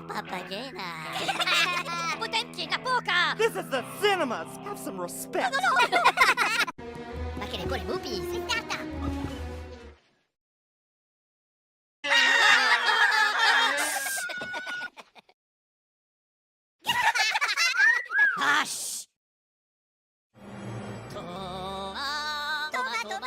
Papagena. Potemkin na poka. This is the cinemas! Have some respect! Ma che le buone movies. Starta. Hush. Tomato.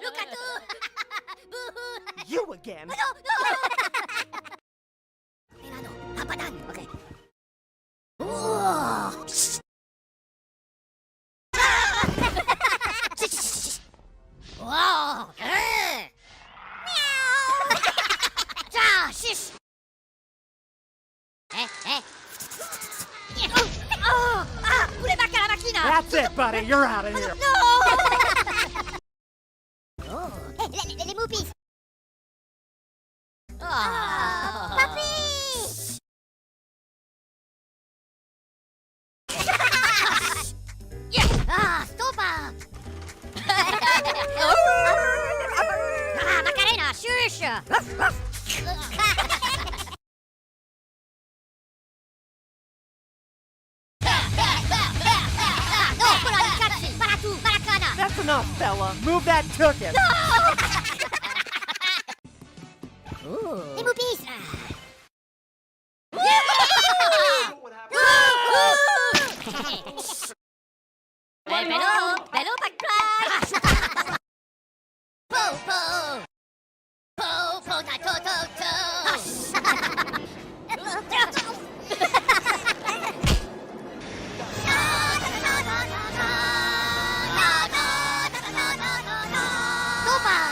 Look at you. You again! No. Milano, papadan. Okay. Wow. Meow. Shish. Pure bacca la macchina. That's it, buddy! You're out of here! No. Oh, les movies. Papi. Stoppa. Macarena, shush. No, quella di cazzi. Para tu, paracana. That's enough, fella! Move that tookin'! Les movies. Bello, backflash.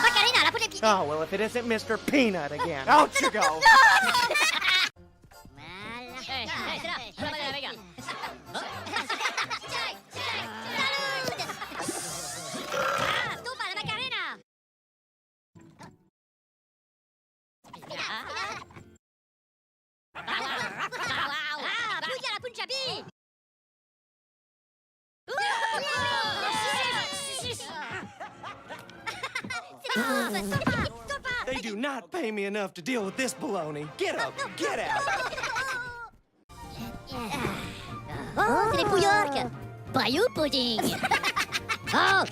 Macarena, la potemkin. Oh, well, if it isn't Mr. Peanut again. Out you go! Stoppa la Macarena. Puja la Punjabi. They do not pay me enough to deal with this baloney. Get up! Get out! Oh, c'est les Pouillarques. Bayou pudding. Oh,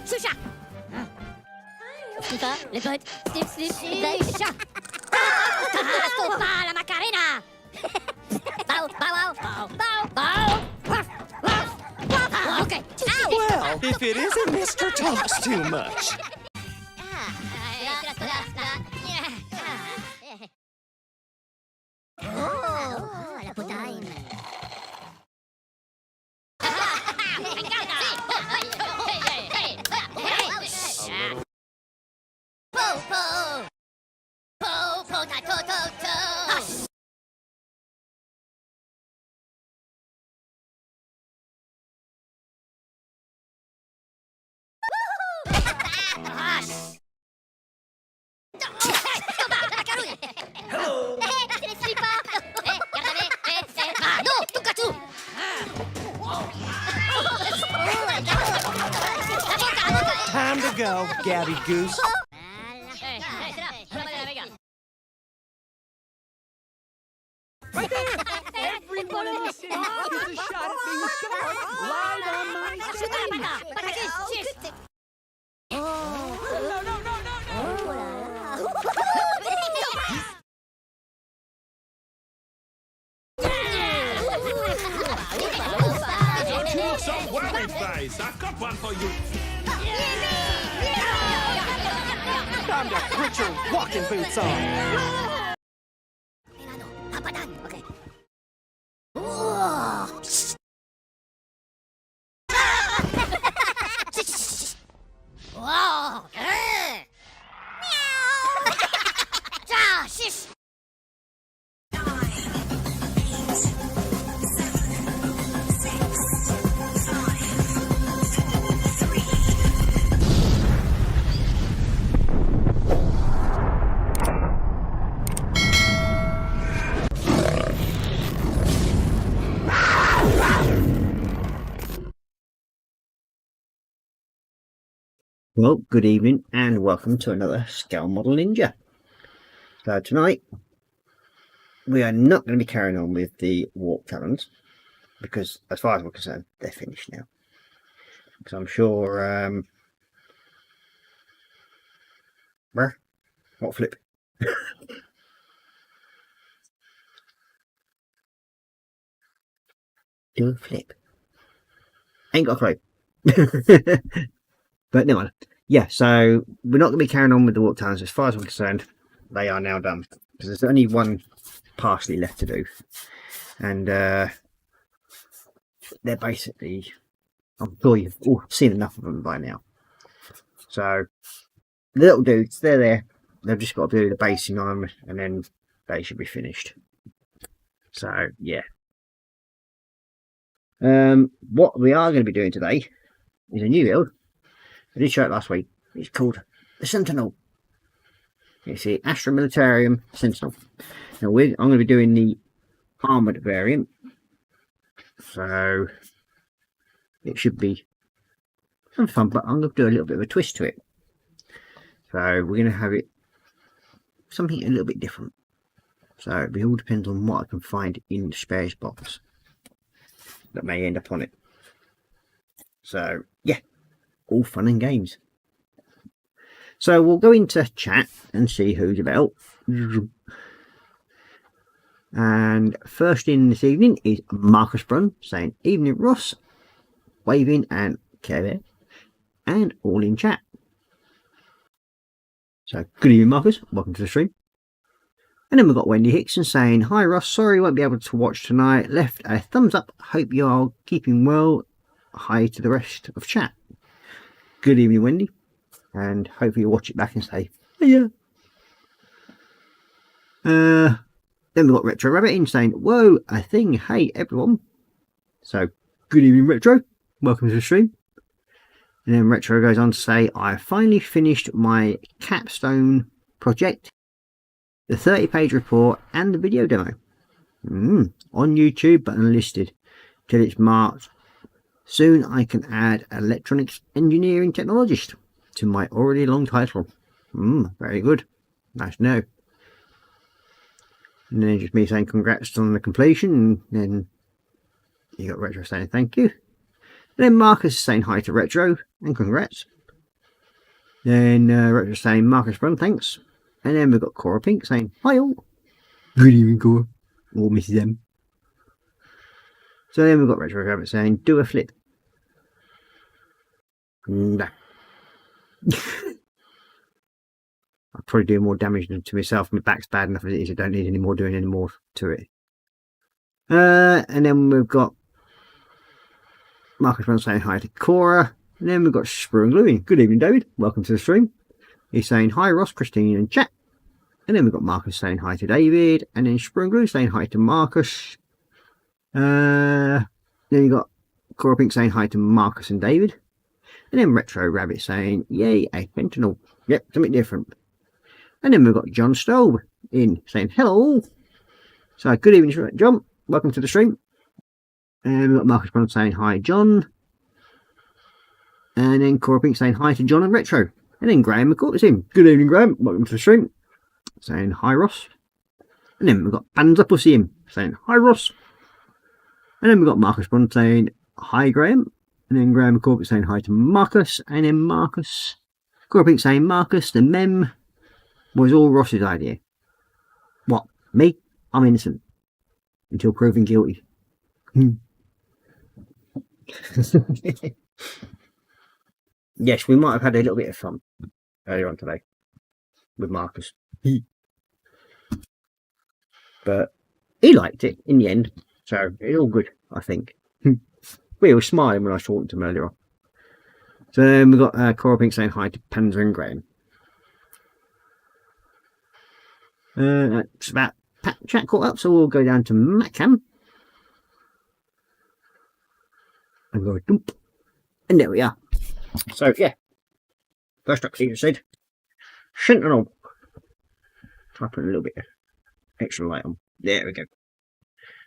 Choucha. Stoppa, les potes. Slip. Stoppa la Macarena. Bow. Okay. Well, if it isn't Mr. Talks Too Much. Oh, la potaine. Hello! C'est les slippers. Regardez. Ah non, tocca tu. Time to go, Gabby Goose. Right there! Every one of us in here gets a shot at being star live on my stage! Don't you look so worried, face? I've got one for you. Time to put your walking boots on. Milano, papadan. Okay. Wow. Meow. Shish. Well, good evening and welcome to another Scale Model Ninja. So tonight we are not going to be carrying on with the walk challenge because as far as we're concerned they're finished now. Because I'm sure what flip? Do a flip. Ain't got a clue. But no one. Yeah, so we're not going to be carrying on with the walk challenge. As far as we're concerned, they are now done. Because there's only one partially left to do. And they're basically, I'm sure you've all seen enough of them by now. So the little dudes, they're there. They've just got to do the basing on them and then they should be finished. So yeah. What we are going to be doing today is a new build. I did show it last week. It's called the Sentinel. It's the Astra Militarium Sentinel. Now I'm going to be doing the armoured variant. So it should be some fun, but I'm going to do a little bit of a twist to it. So we're going to have it something a little bit different. So it all depends on what I can find in the spares box that may end up on it. So yeah, all fun and games. So we'll go into chat and see who's about. And first in this evening is Marcus Brunn saying evening Ross, waving and Care Bear, and all in chat. So good evening Marcus, welcome to the stream. And then we've got Wendy Hickson saying hi Ross, sorry won't be able to watch tonight, left a thumbs up, hope you are keeping well, hi to the rest of chat. Good evening Wendy, and hopefully you'll watch it back and say yeah. Then we've got Retro Rabbit in saying whoa a thing, hey everyone. So good evening Retro, welcome to the stream. And then Retro goes on to say I finally finished my capstone project, the 30-page report and the video demo on YouTube but unlisted till it's marked. Soon I can add electronics engineering technologist to my already long title. Very good, nice to know. And then just me saying congrats on the completion, and then you got Retro saying thank you. And then Marcus is saying hi to Retro and congrats. Then Retro saying Marcus Brun, thanks. And then we've got Korra Pink saying hi all. Good evening Korra, or Mrs M. So then we've got Retro Rabbit saying do a flip. Nah. I'll probably do more damage to myself. My back's bad enough as it is. I don't need any more doing any more to it. And then we've got Marcus Brown saying hi to Korra. And then we've got Sprue and Gluey. Good evening, David. Welcome to the stream. He's saying hi, Ross, Christine, and chat. And then we've got Marcus saying hi to David. And then Sprue and Gluey saying hi to Marcus. Then you've got Korra Pink saying hi to Marcus and David. And then Retro Rabbit saying, yay, a Sentinel. Yep, something different. And then we've got John Stowe in saying hello. So good evening, John. Welcome to the stream. And we've got Marcus Brown saying hi, John. And then Korra Pink saying hi to John and Retro. And then Graham McCourt is in. Good evening, Graham. Welcome to the stream. Saying hi, Ross. And then we've got Panzer Pussy in saying hi, Ross. And then we've got Marcus Brown saying hi, Graham. And then Graham McCourt saying hi to Marcus. And then Marcus. Korra Pink saying Marcus, the mem was all Ross's idea. What? Me? I'm innocent. Until proven guilty. Yes, we might have had a little bit of fun earlier on today with Marcus. But he liked it in the end. So it's all good, I think. We were smiling when I was talking to him earlier on. So then we've got Korra Pink saying hi to Panzer and Graham. That's about chat caught up, so we'll go down to Macam. And go dump. And there we are. So yeah. First up, Caesar said Sentinel. Try putting a little bit of extra light on. There we go.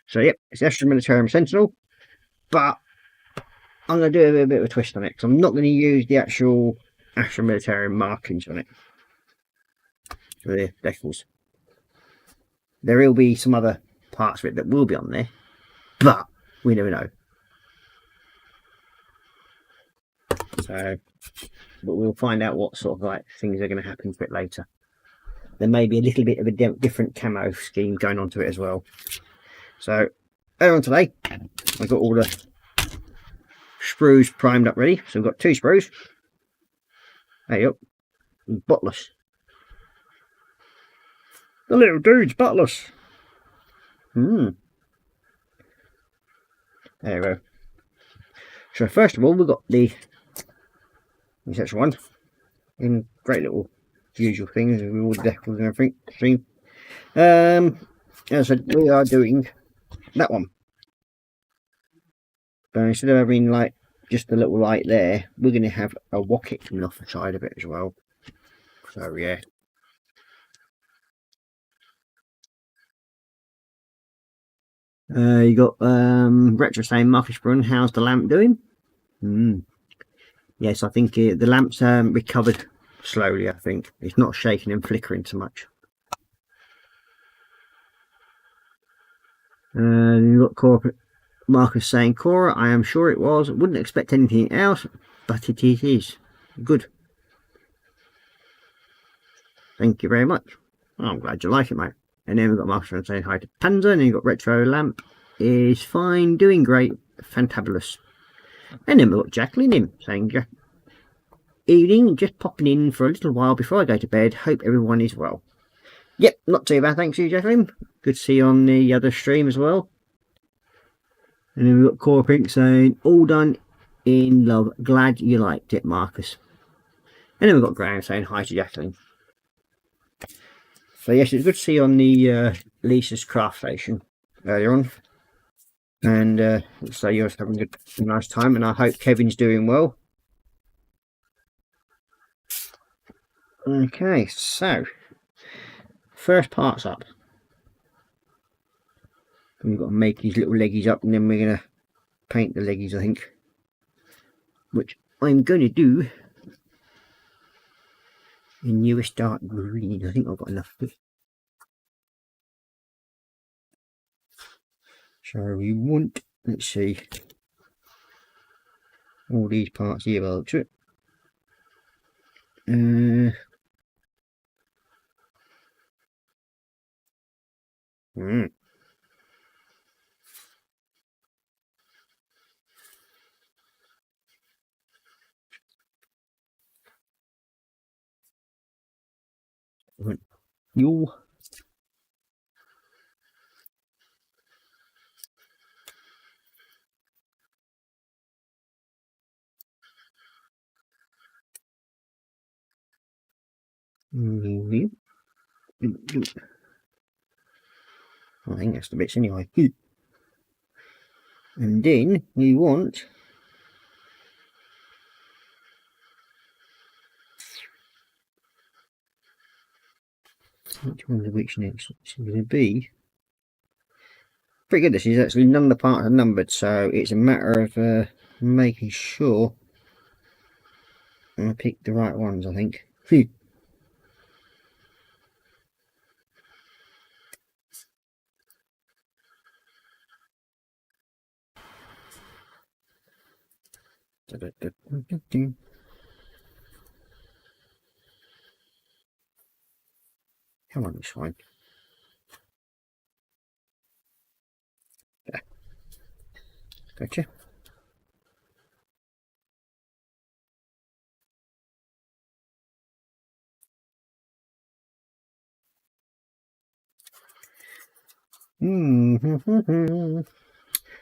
So yep, it's Astra Militarium Sentinel. But I'm going to do a bit of a twist on it, because I'm not going to use the actual Astra Militarium markings on it. So the decals. There will be some other parts of it that will be on there, but we never know. So, but we'll find out what sort of like things are going to happen a bit later. There may be a little bit of a different camo scheme going on to it as well. So, earlier on today, I got all the sprues primed up ready. So we've got 2 sprues. There you go. Buttless. The little dude's buttless. There we go. So first of all, we've got the such one in great little usual things with all the decals and everything. As I said, we are doing that one. But instead of having like just a little light there, we're going to have a rocket coming off the side of it as well. So yeah. You got Retro saying, Marcus Brun, how's the lamp doing? Yes, I think the lamp's recovered slowly. I think it's not shaking and flickering too much. You've got Korra, Marcus saying, Korra, I am sure it was. Wouldn't expect anything else, but it is good. Thank you very much. Oh, I'm glad you like it, mate. And then we've got Marcus saying hi to Panzer, and then you've got Retro Lamp is fine, doing great, fantabulous. And then we've got Jacqueline in saying, evening, just popping in for a little while before I go to bed. Hope everyone is well. Yep, not too bad, thanks you, Jacqueline. Good to see you on the other stream as well. And then we've got Core Pink saying, all done in love. Glad you liked it, Marcus. And then we've got Graham saying hi to Jacqueline. So yes, it's good to see you on the Lisa's craft station earlier on. And so you're having a nice time, and I hope Kevin's doing well. Okay, so first part's up. We've got to make these little leggies up, and then we're going to paint the leggies, I think, which I'm going to do in newest dark green. I think I've got enough of it. So we want, let's see, all these parts here by the looks of it. You I think that's the bits anyway. And then we want which one's which next? It's going to be pretty good. This is actually none of the parts are numbered, so it's a matter of making sure I pick the right ones, I think. Come on, it's fine. There. Gotcha.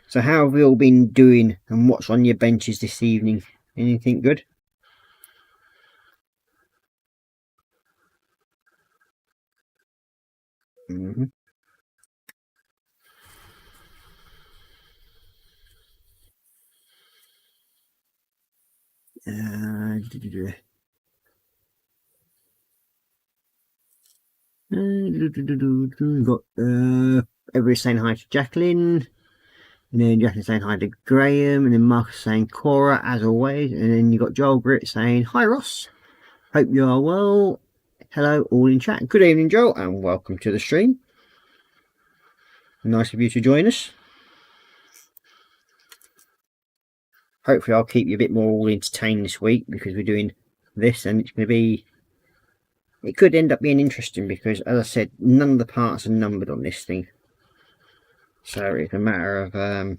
So how have we all been doing, and what's on your benches this evening? Anything good? We've got everybody saying hi to Jacqueline, and then Jacqueline saying hi to Graham, and then Marcus saying Korra as always, and then you got Joel Britt saying hi Ross. Hope you are well. Hello, all in chat. Good evening, Joel, and welcome to the stream. Nice of you to join us. Hopefully I'll keep you a bit more all entertained this week, because we're doing this, and it's going to be... It could end up being interesting, because, as I said, none of the parts are numbered on this thing. So it's a matter of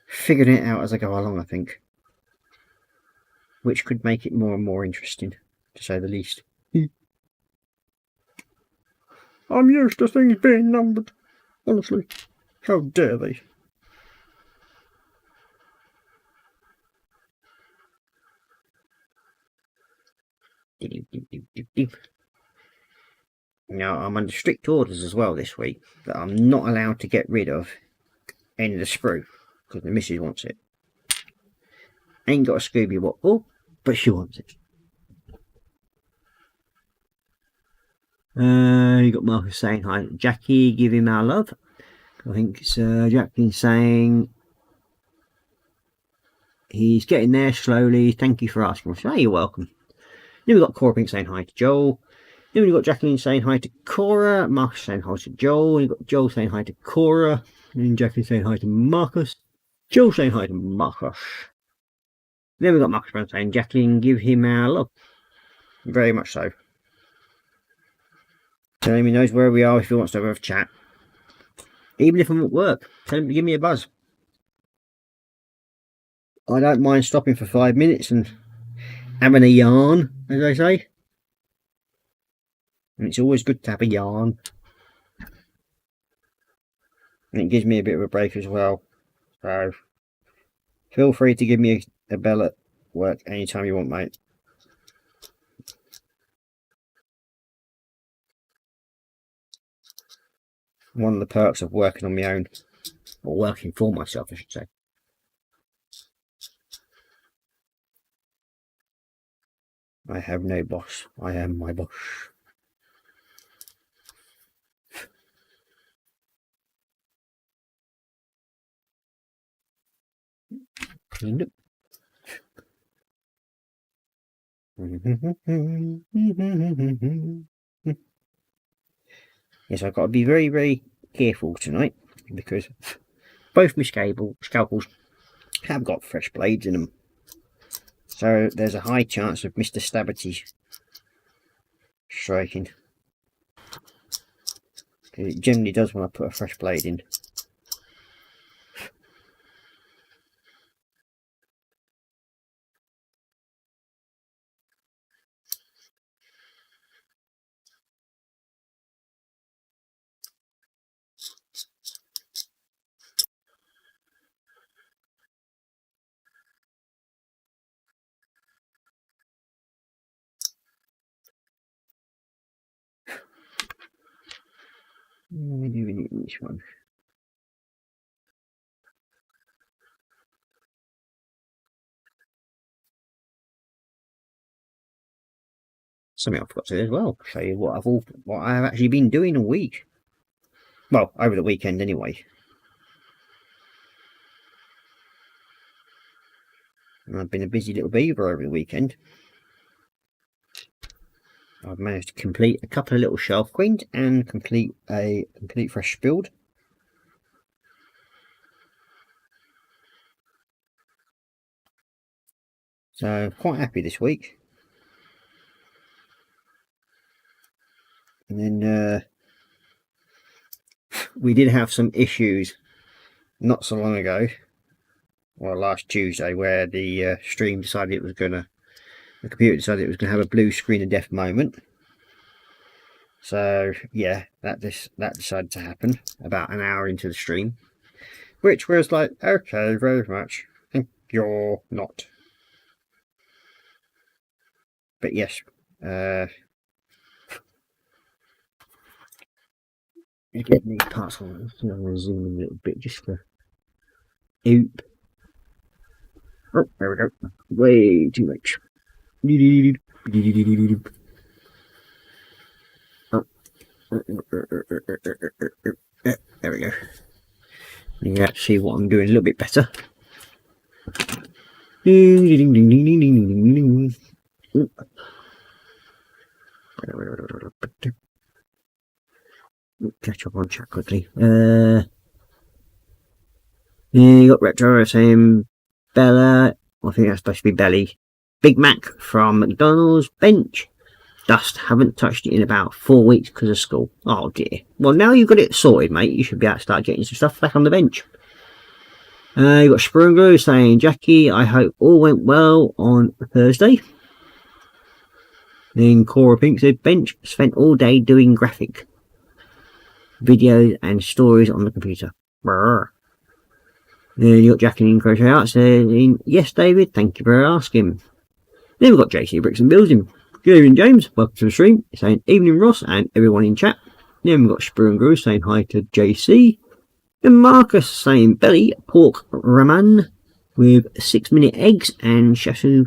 figuring it out as I go along, I think. Which could make it more and more interesting, to say the least. I'm used to things being numbered. Honestly, how dare they? Now, I'm under strict orders as well this week that I'm not allowed to get rid of any of the sprue, because the missus wants it. Ain't got a Scooby what for, but she wants it. You got Marcus saying hi. Jackie, give him our love. I think it's Jackie saying he's getting there slowly. Thank you for asking. So, you're welcome. Then we've got Korra Pink saying hi to Joel. Then we've got Jacqueline saying hi to Korra. Marcus saying hi to Joel. And you've got Joel saying hi to Korra. And then Jacqueline saying hi to Marcus. Joel saying hi to Marcus. Then we've got Marcus Brown saying, Jacqueline, give him our love. Very much so. So he knows where we are if he wants to have a chat. Even if I'm at work, tell him to give me a buzz. I don't mind stopping for 5 minutes and having a yarn, as they say. And it's always good to have a yarn. And it gives me a bit of a break as well. So feel free to give me a bell at work anytime you want, mate. One of the perks of working on my own, or working for myself, I should say. I have no boss. I am my boss. Cleaned up. Yes, I've got to be very, very careful tonight, because both my scalpels have got fresh blades in them. So there's a high chance of Mr. Stabberty striking. It generally does when I put a fresh blade in. We do need this one. Something I forgot to do as well. Show you what I've actually been doing all week. Well, over the weekend anyway. And I've been a busy little beaver over the weekend. I've managed to complete a couple of little shelf queens and complete a complete fresh build. So quite happy this week. And then we did have some issues not so long ago, or last Tuesday, where the stream decided it was gonna, the computer decided it was gonna have a blue screen of death moment. So yeah, that decided to happen about an hour into the stream, which was like, okay, very much. You're not. But yes, you get these parts on. I'm going to zoom in a little bit just for. Oop. Oh, there we go. Way too much. Oh. There we go. You can actually see what I'm doing a little bit better. Catch up on chat quickly. Yeah, you got Retro saying Bella. I think that's supposed to be Belly. Big Mac from McDonald's. Bench. Dust. Haven't touched it in about 4 weeks because of school. Oh dear. Well, now you've got it sorted, mate. You should be able to start getting some stuff back on the bench. You got Sprungler saying, Jackie, I hope all went well on Thursday. Then Korra Pink said, Bench spent all day doing graphic videos and stories on the computer. Brr. Then you got Jacqueline Crochet Out saying, yes, David, thank you for asking. Then we've got JC Bricks and Bills in. Good evening, James. Welcome to the stream. Saying, evening, Ross, and everyone in chat. Then we've got Sprue and Gru saying hi to JC. And Marcus saying, belly, pork, ramen with 6-minute eggs and shasu.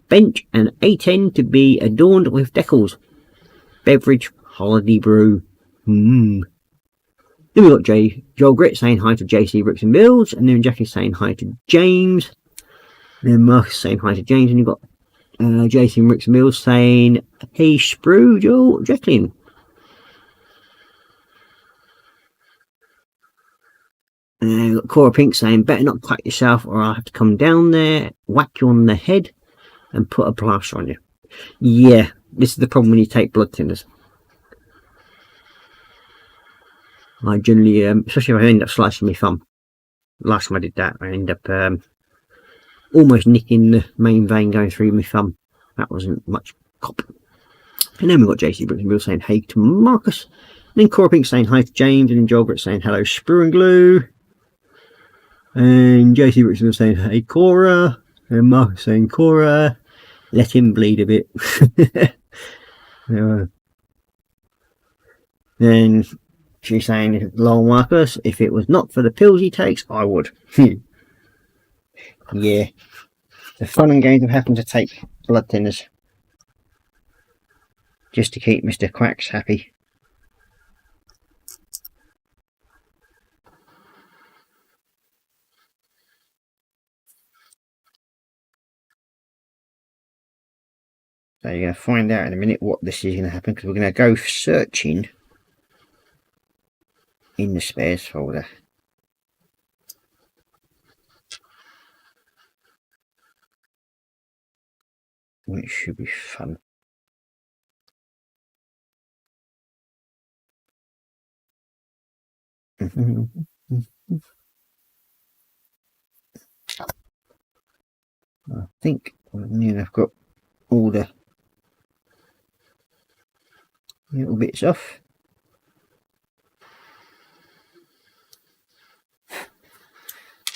Bench and A10 to be adorned with decals. Beverage, holiday brew. Then we got Joel Grit saying hi to JC Bricks and Builds, and then Jackie saying hi to James. And then Marcus saying hi to James, and you've got JC Bricks and Builds saying, hey Sprue, Joel, Jacqueline. And then we've got Cora Pink saying, better not cut yourself or I'll have to come down there, whack you on the head, and put a plaster on you. Yeah, this is the problem when you take blood thinners. I generally, especially if I end up slicing my thumb. Last time I did that, I ended up almost nicking the main vein going through my thumb. That wasn't much cop. And then we've got JC Bricks and Bill saying hey to Marcus. And then Cora Pink saying hi to James. And then Joel Grit saying hello, Sprue and Glue. And JC Bricks and Bill saying hey, Korra. And Marcus saying Korra. Let him bleed a bit. Then she's saying, lol Marcus, if it was not for the pills he takes, I would. Yeah. The fun and games of having to take blood thinners. Just to keep Mr. Quacks happy. So you're going to find out in a minute what this is going to happen, because we're going to go searching in the spares folder. Which should be fun. I think I've got all the little bits off.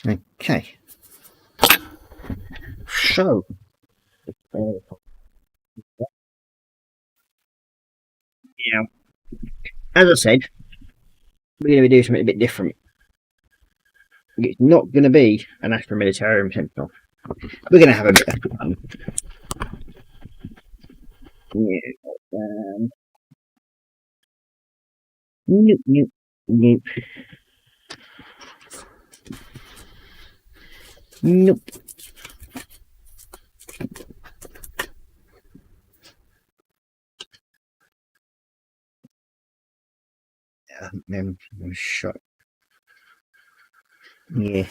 Okay. So yeah, as I said, we're going to be doing something a bit different. It's not going to be an Astra Militarum Sentinel. We're going to have a bit of fun. Yeah. Nope, nope, nope. Nope. Then shot. Yeah.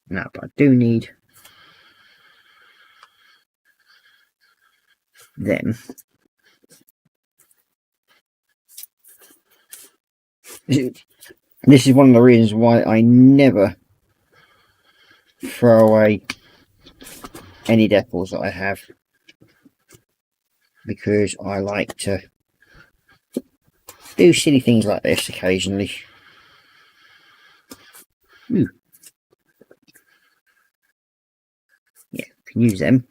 No, but I do need them. This is one of the reasons why I never throw away any decals that I have, because I like to do silly things like this occasionally. Ooh. Yeah, can use them.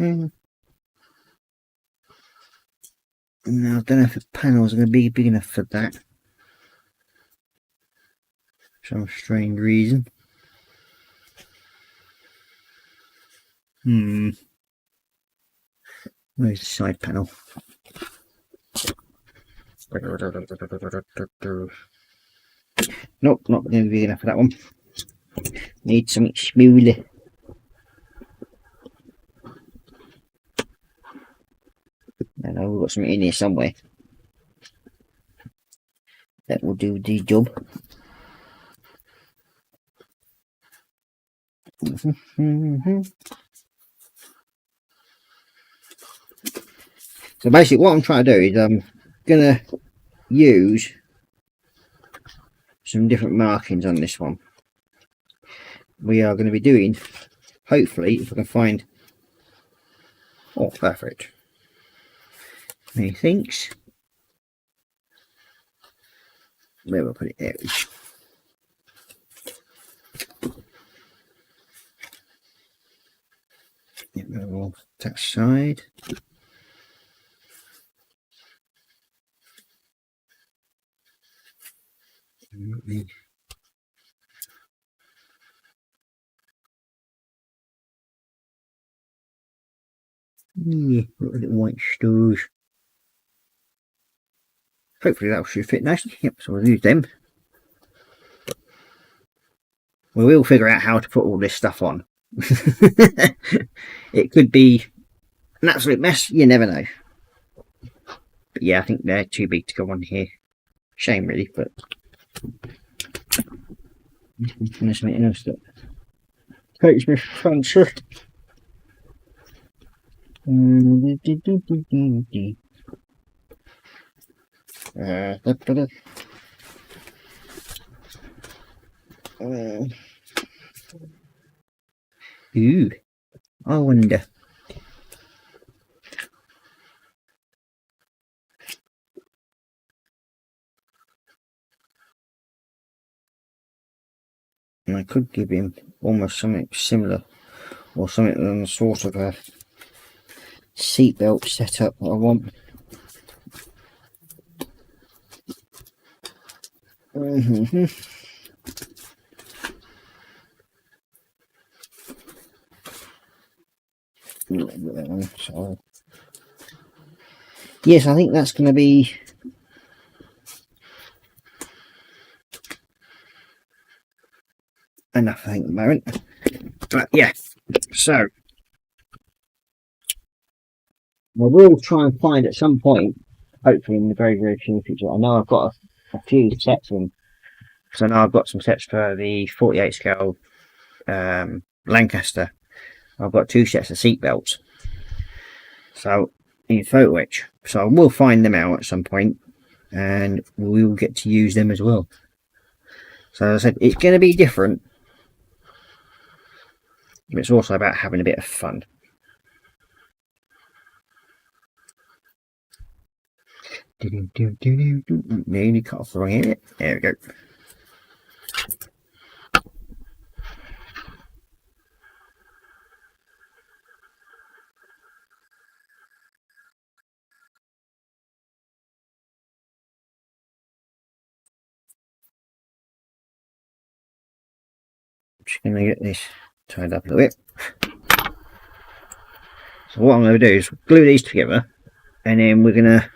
Now, I don't know if the panels are going to be big enough for that. For some strange reason. Where's the side panel? Nope, not going to be big enough for that one. Need something smoother. I know we've got something in here somewhere. That will do the job. So basically what I'm trying to do is I'm going to use some different markings on this one. We are going to be doing, hopefully, if I can find, oh perfect, methinks, where will I put it? There. Yeah, we'll that side. Yeah, little white stars. Hopefully that should fit nicely. Yep, so we'll use them. We will figure out how to put all this stuff on. It could be an absolute mess, you never know. But yeah, I think they're too big to go on here. Shame really, but there's something else that takes me fancy. Ooh, I wonder. And I could give him almost something similar, or something on the sort of a seatbelt setup that I want. So, yes, I think that's going to be enough, I think, at the moment. But yeah, so I will try and find at some point, hopefully in the very, very near future. I know I've got a few sets in, because I know I've got some sets for the 48 scale Lancaster. I've got 2 sets of seat belts, so in photo etch. So I will find them out at some point, and we will get to use them as well. So as I said, it's going to be different, but it's also about having a bit of fun. Nearly cut off the wrong area. There we go. Just going to get this tied up a little bit. So what I'm going to do is glue these together, and then we're going to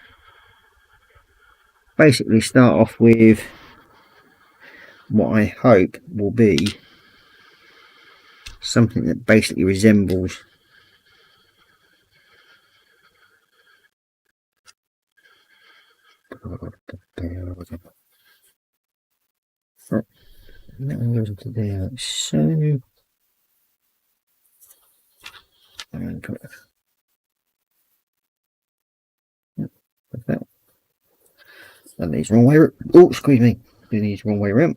basically start off with what I hope will be something that basically resembles that one goes into there like so, and put that. And these wrong way. Oh, excuse me. Do these wrong way around.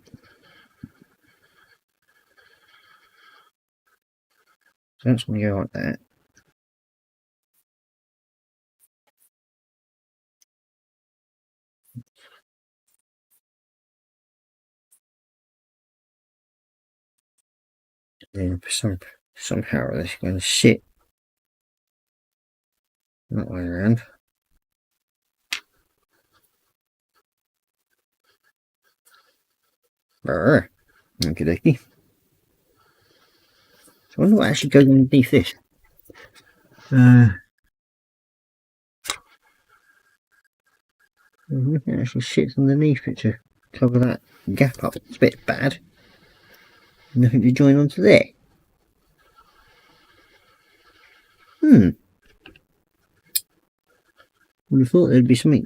So that's going to go like that. Then somehow this is going to sit That way around. Brr. Okie dokie. So I wonder what actually goes underneath this. Nothing actually sits underneath it to cover that gap up. It's a bit bad. Nothing to join onto there. Would have thought there'd be something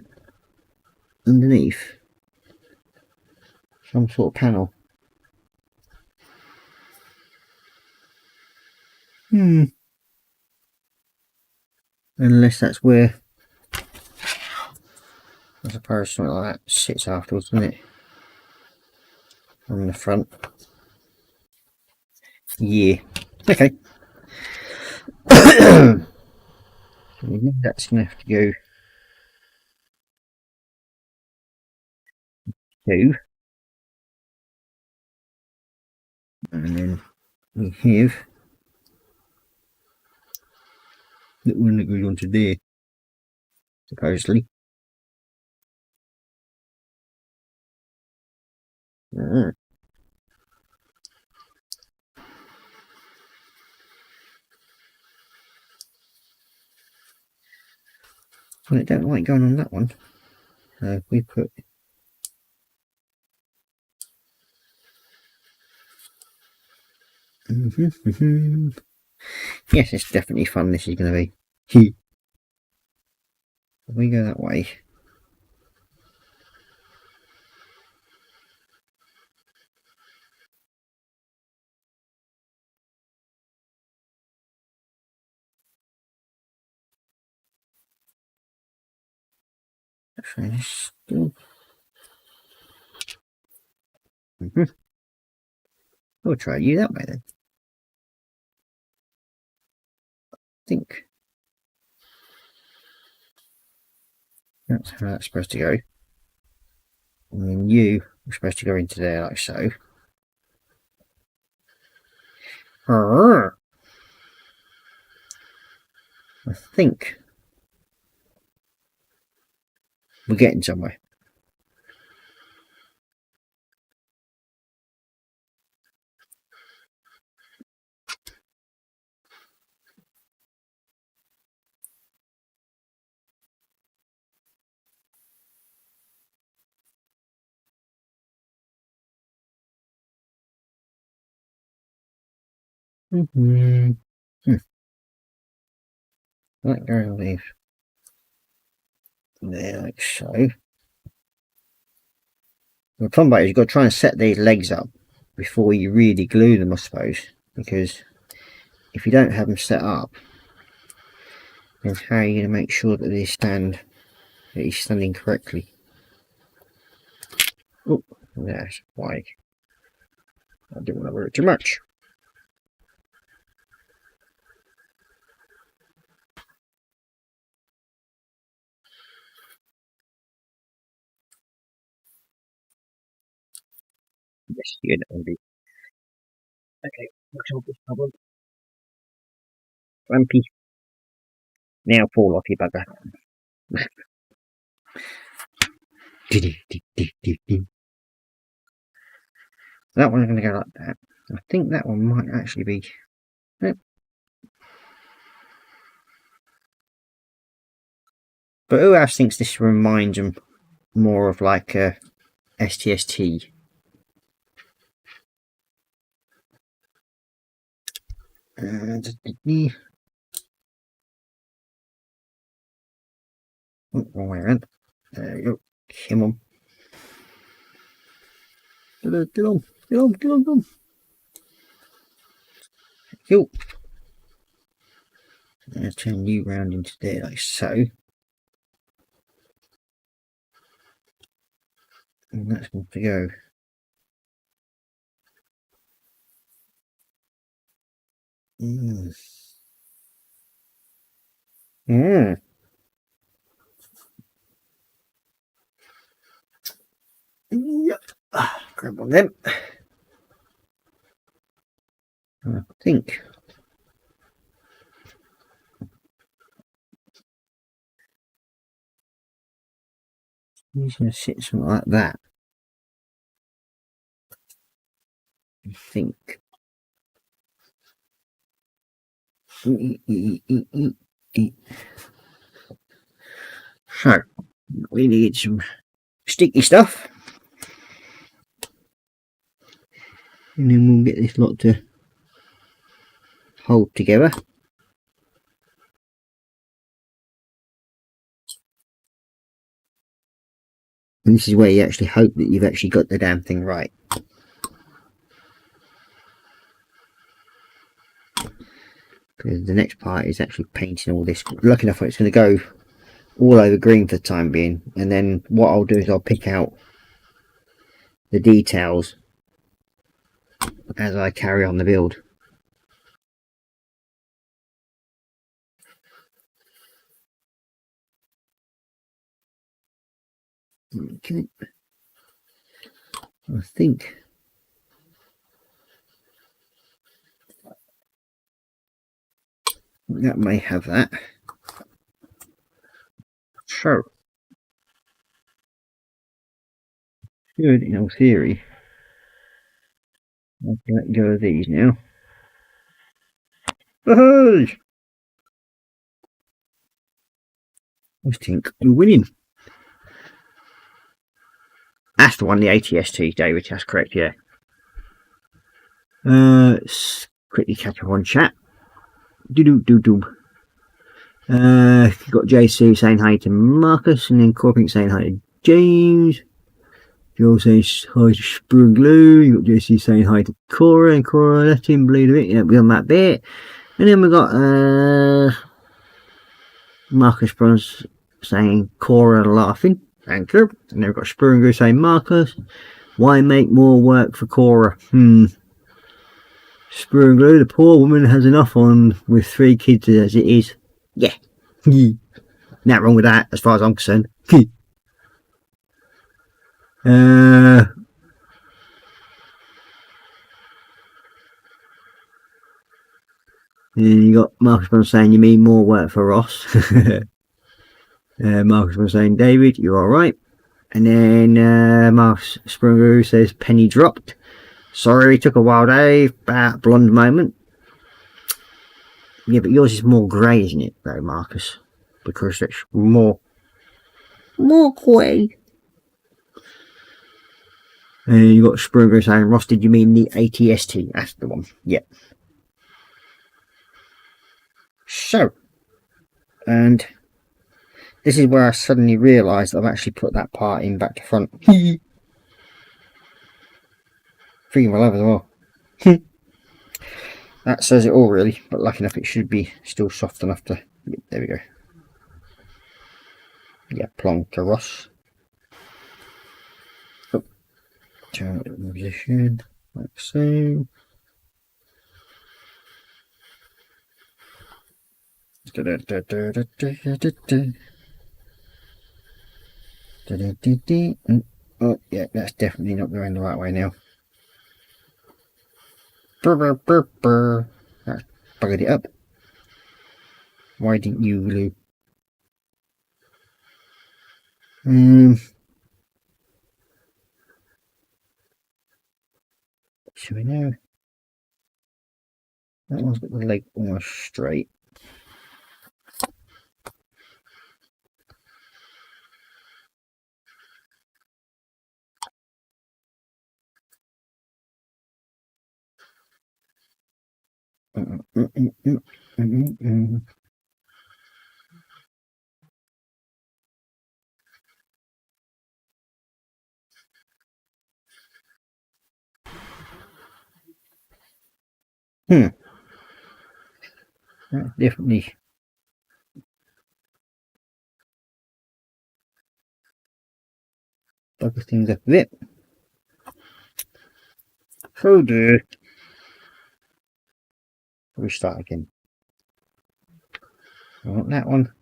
underneath. Some sort of panel. Unless that's where, I suppose, something like that sits afterwards, doesn't it? On the front. Yeah. Okay. That's going to have to go to. And then we have the one that goes onto there, supposedly. Well, I don't like going on that one. So we put yes, it's definitely fun. This is going to be. If we go that way. We'll try you that way then. I think that's how that's supposed to go. And then you are supposed to go into there like so. I think we're getting somewhere. Like going leave there like so. The problem is you've got to try and set these legs up before you really glue them, I suppose, because if you don't have them set up, then how are you going to make sure that he's standing correctly? Oh, that's why I didn't want to wear it too much. Yes, you know, be okay. What's all this problem? Grumpy. Now fall off, you bugger. That one's going to go like that. I think that one might actually be. Yep. But who else thinks this reminds them more of like a STST? Wrong way around. There you go. Come on. Get on. Get on. Get on. Get on. Yo. I'm going to turn you round into there like so. And that's going to go. Yep. Grab one of them. I think He's going to sit something like that. I think. So, we need some sticky stuff. And then we'll get this lot to hold together. And this is where you actually hope that you've actually got the damn thing right. Because the next part is actually painting all this. Lucky enough, it's going to go all over green for the time being. And then what I'll do is I'll pick out the details as I carry on the build. Okay. I think that may have that. So, good in all theory. I'll let go of these now. I think I'm winning. That's the one, the ATST, David. That's correct, yeah. Let's quickly catch up on chat. You've got JC saying hi to Marcus, and then Corping saying hi to James. Joel says hi to Sprunglu. You got JC saying hi to Korra, and Korra let him bleed a bit. Yeah, we're on that bit. And then we got Marcus Bronze saying Korra laughing. Thank you. And then we've got Sprunglu saying Marcus, why make more work for Korra? Sprunglu, the poor woman has enough on with 3 kids as it is. Yeah. Nothing wrong with that as far as I'm concerned. And you got Marcus Brown saying you mean more work for Ross. Marcus Brown saying David, you're alright. And then Marcus Sprunglu says penny dropped. Sorry, took a while, Dave. That blonde moment. Yeah, but yours is more grey, isn't it, though, Marcus? Because it's more grey. And you got Sprunglu saying, Ross, did you mean the ATST? That's the one. Yep. So, and this is where I suddenly realised I've actually put that part in back to front. Freaking well over as well. That says it all really, but lucky enough it should be still soft enough to... There we go. Yeah, plonker Ross. Oh. Turn it in position, like so. Oh yeah, that's definitely not going the right way now. That's buggered it up. Why didn't you, Lou? Should we know? That one's got the leg almost straight. That definitely buggers things up a bit. Oh dear. Restart again. I want that one.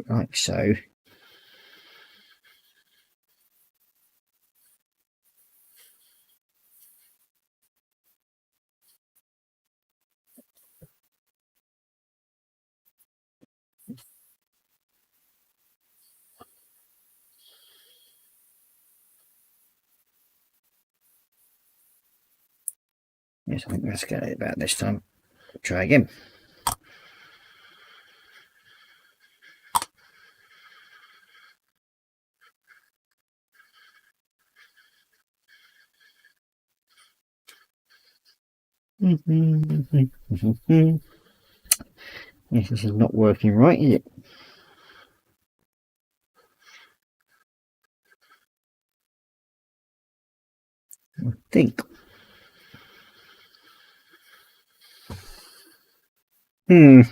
Like so. Yes, I think let's get it about this time. Try again. Yes, this is not working right, is it? I think. I'm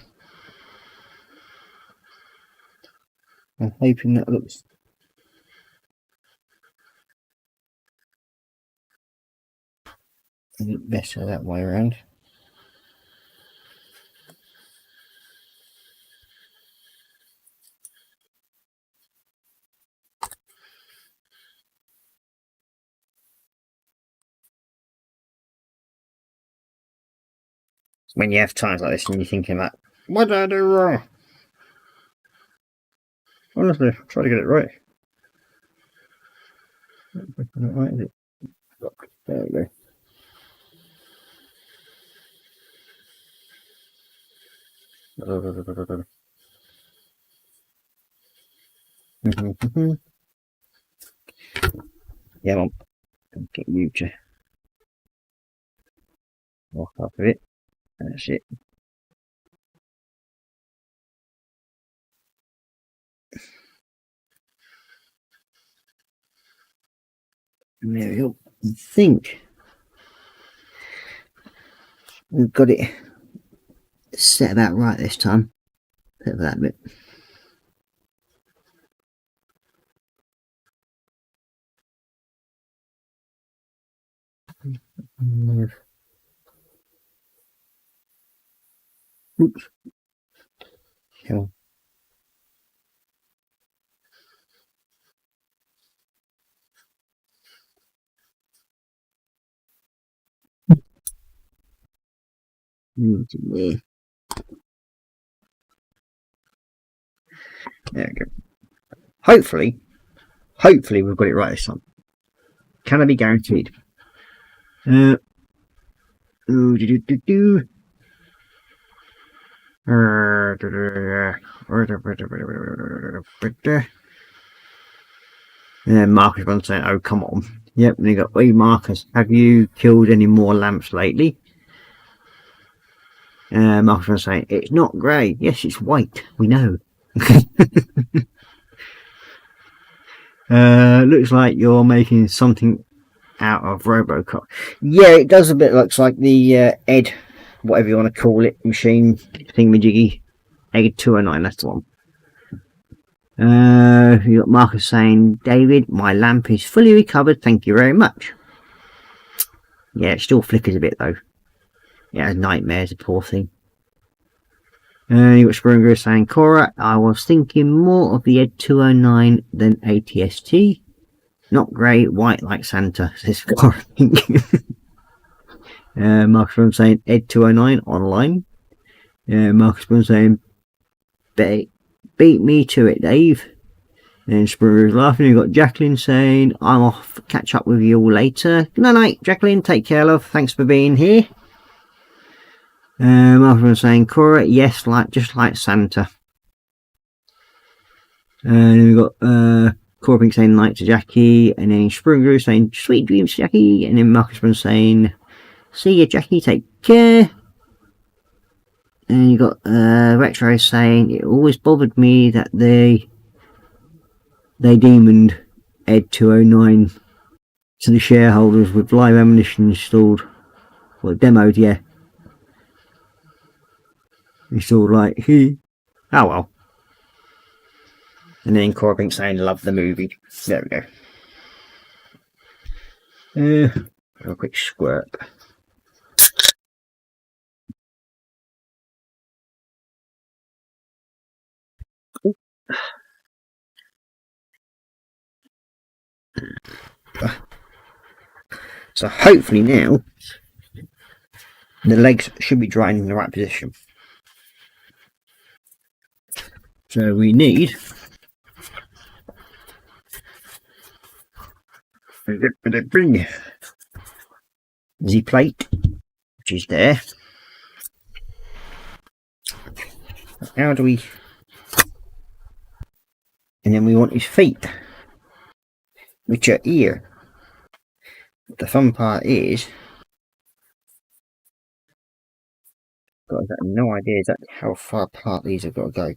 hoping that looks a bit better that way around. When you have times like this and you're thinking like, what did I do wrong? Honestly, try to get it right. Not right, is it? There we go. Yeah, Mum. Get you to walk off of it. That's it. And there we go. I think we've got it set about right this time. Bit of that bit. Oops. Hell. There we go. Hopefully we've got it right this time. Can I be guaranteed? Yeah, Marcus one saying, "Oh come on." Yep, and you got, "Hey Marcus, have you killed any more lamps lately?" Marcus one saying, "It's not grey. Yes, it's white. We know." Looks like you're making something out of Robocop. Yeah, it does a bit. Looks like the Ed, whatever you want to call it, machine thingamajiggy. Ed 209. That's the one. You got Marcus saying, "David, my lamp is fully recovered. Thank you very much." Yeah, it still flickers a bit though. Yeah, it has nightmares, the poor thing. You got Springer saying, "Korra, I was thinking more of the Ed 209 than ATST. Not grey, white like Santa," says Korra. Marcus Brown saying, "Ed 209 online." Marcus Brown saying, "Beat me to it, Dave." And Springer's laughing. You got Jacqueline saying, "I'm off. Catch up with you all later." Good night, Jacqueline. Take care, love. Thanks for being here. Martha saying, "Korra, yes, just like Santa." And we've got Korra Pink saying night to Jackie, and then Springer saying sweet dreams, Jackie, and then Marcus Brown saying, "See ya, Jackie, take care." And you got Retro saying, "It always bothered me that they demoned Ed 209 to the shareholders with live ammunition installed." Well, demoed, yeah. It's all like, oh well. And then Korra Pink saying, "Love the movie." There we go. A quick squirt. So hopefully now the legs should be drying in the right position. So we need the plate which is there. How do we... And then we want his feet, which are here. The fun part is, I've got no idea exactly how far apart these have got to go.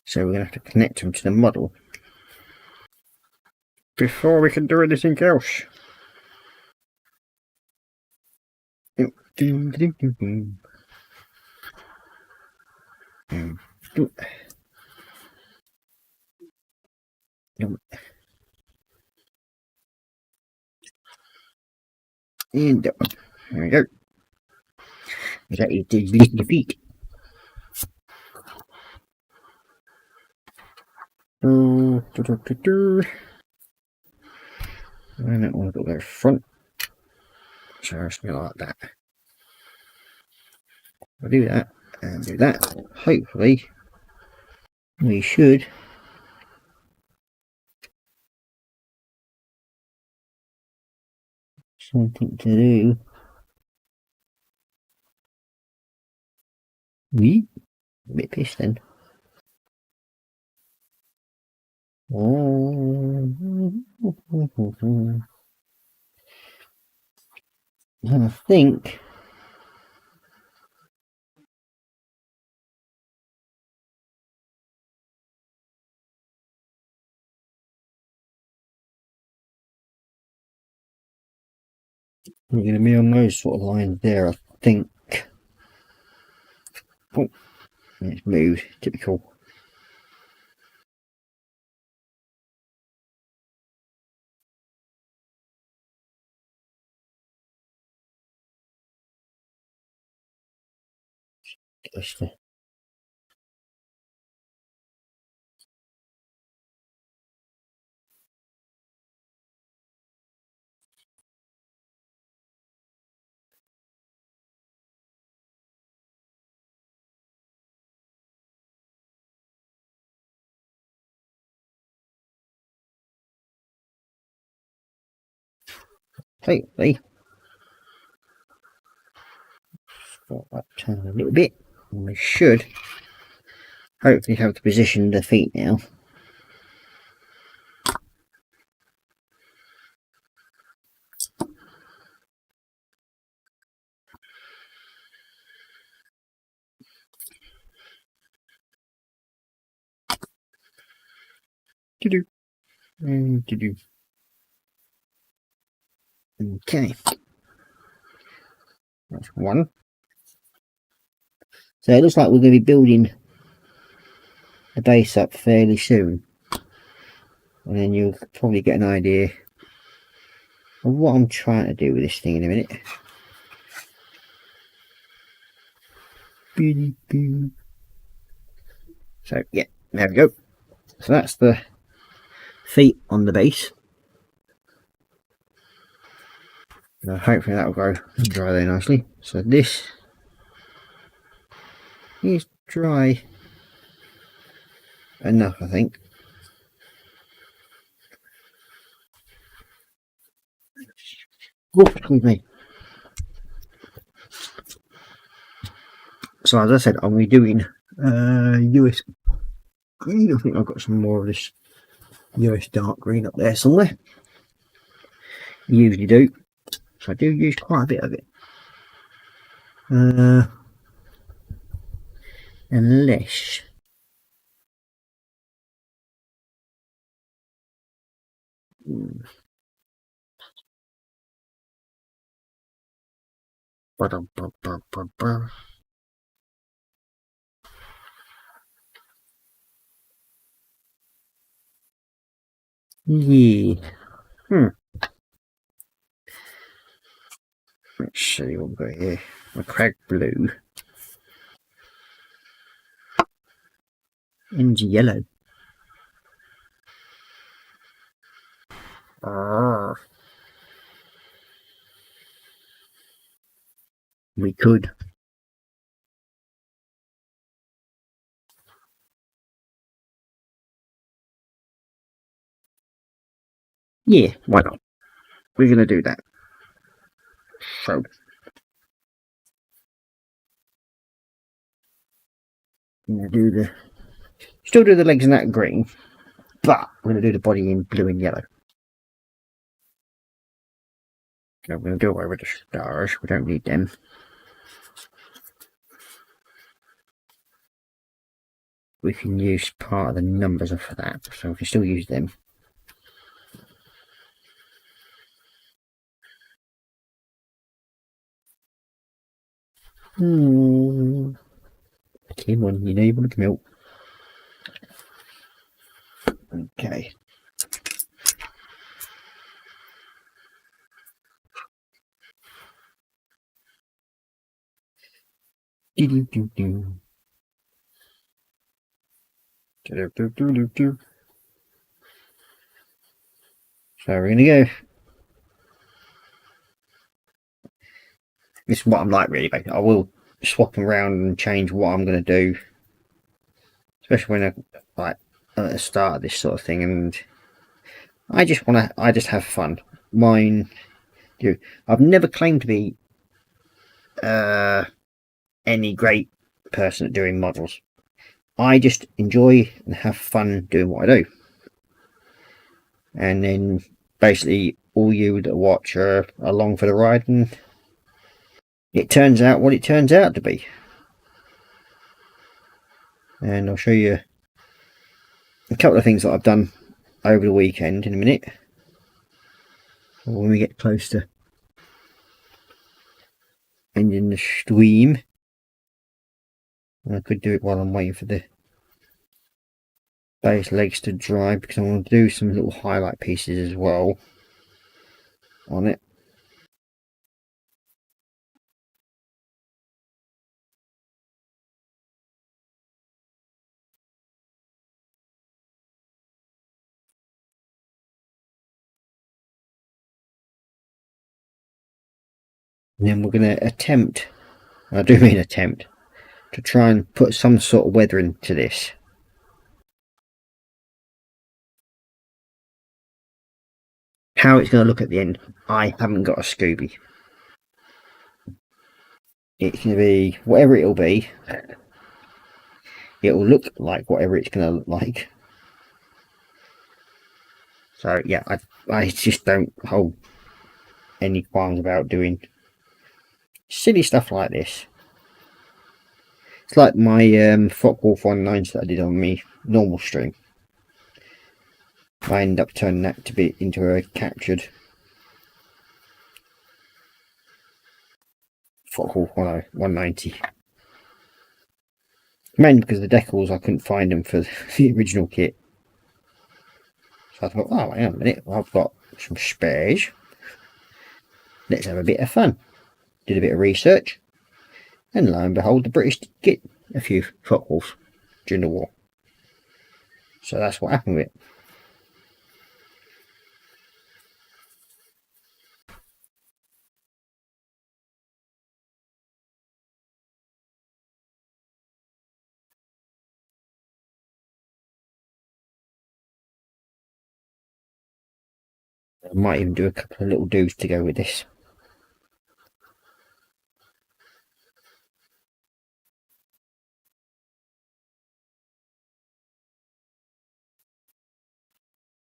So we're going to have to connect them to the model before we can do anything else. And there we go. That is the little feet. And that one will go front. So it's going like that. I'll do that and do that. Hopefully, we should something to do. A bit pissed then. And I think we're going to be on those sort of lines there, I think. Oh, it's moved. Typical. Just hopefully got that turn a little bit, and we should hopefully have to position the feet now. Do-do. And do-do. Okay, that's one. So it looks like we're going to be building a base up fairly soon, and then you'll probably get an idea of what I'm trying to do with this thing in a minute. So yeah, there we go. So that's the feet on the base. Hopefully that will go dry there nicely. So this is dry enough, I think. Oh, excuse me. So as I said, I'm redoing US green. I think I've got some more of this US dark green up there somewhere. Usually do. So I do use quite a bit of it. Unless yeah. Let's see what we've got here. A crag blue. And yellow. We could. Yeah, why not? we're going to do that. So I'm going to do still do the legs in that green, but we're going to do the body in blue and yellow. So I'm going to do away with the stars. We don't need them. We can use part of the numbers for that, so we can still use them. Come on, you know you want to milk. Okay. So we're gonna go. This is what I'm like, really. I will swap them around and change what I'm gonna do, especially when I at the start of this sort of thing, and I just have fun. I've never claimed to be any great person at doing models. I just enjoy and have fun doing what I do, and then basically all you that watch are along for the ride, and it turns out what it turns out to be. And I'll show you a couple of things that I've done over the weekend in a minute, or when we get close to ending the stream. I could do it while I'm waiting for the base legs to dry, because I want to do some little highlight pieces as well on it. And then we're going to attempt, I do mean attempt, to try and put some sort of weather into this. How it's going to look at the end, I haven't got a Scooby. It's going to be whatever it'll be. It'll look like whatever it's going to look like. So yeah, I just don't hold any qualms about doing silly stuff like this. It's like my Focke-Wulf 190 that I did on me normal stream. I end up turning that to be into a captured Focke-Wulf 190. Mainly because the decals, I couldn't find them for the original kit. So I thought, oh, hang on a minute, I've got some spares. Let's have a bit of fun. Did a bit of research, and lo and behold, the British did get a few Focke-Wulfs during the war. So that's what happened with it. I might even do a couple of little do's to go with this.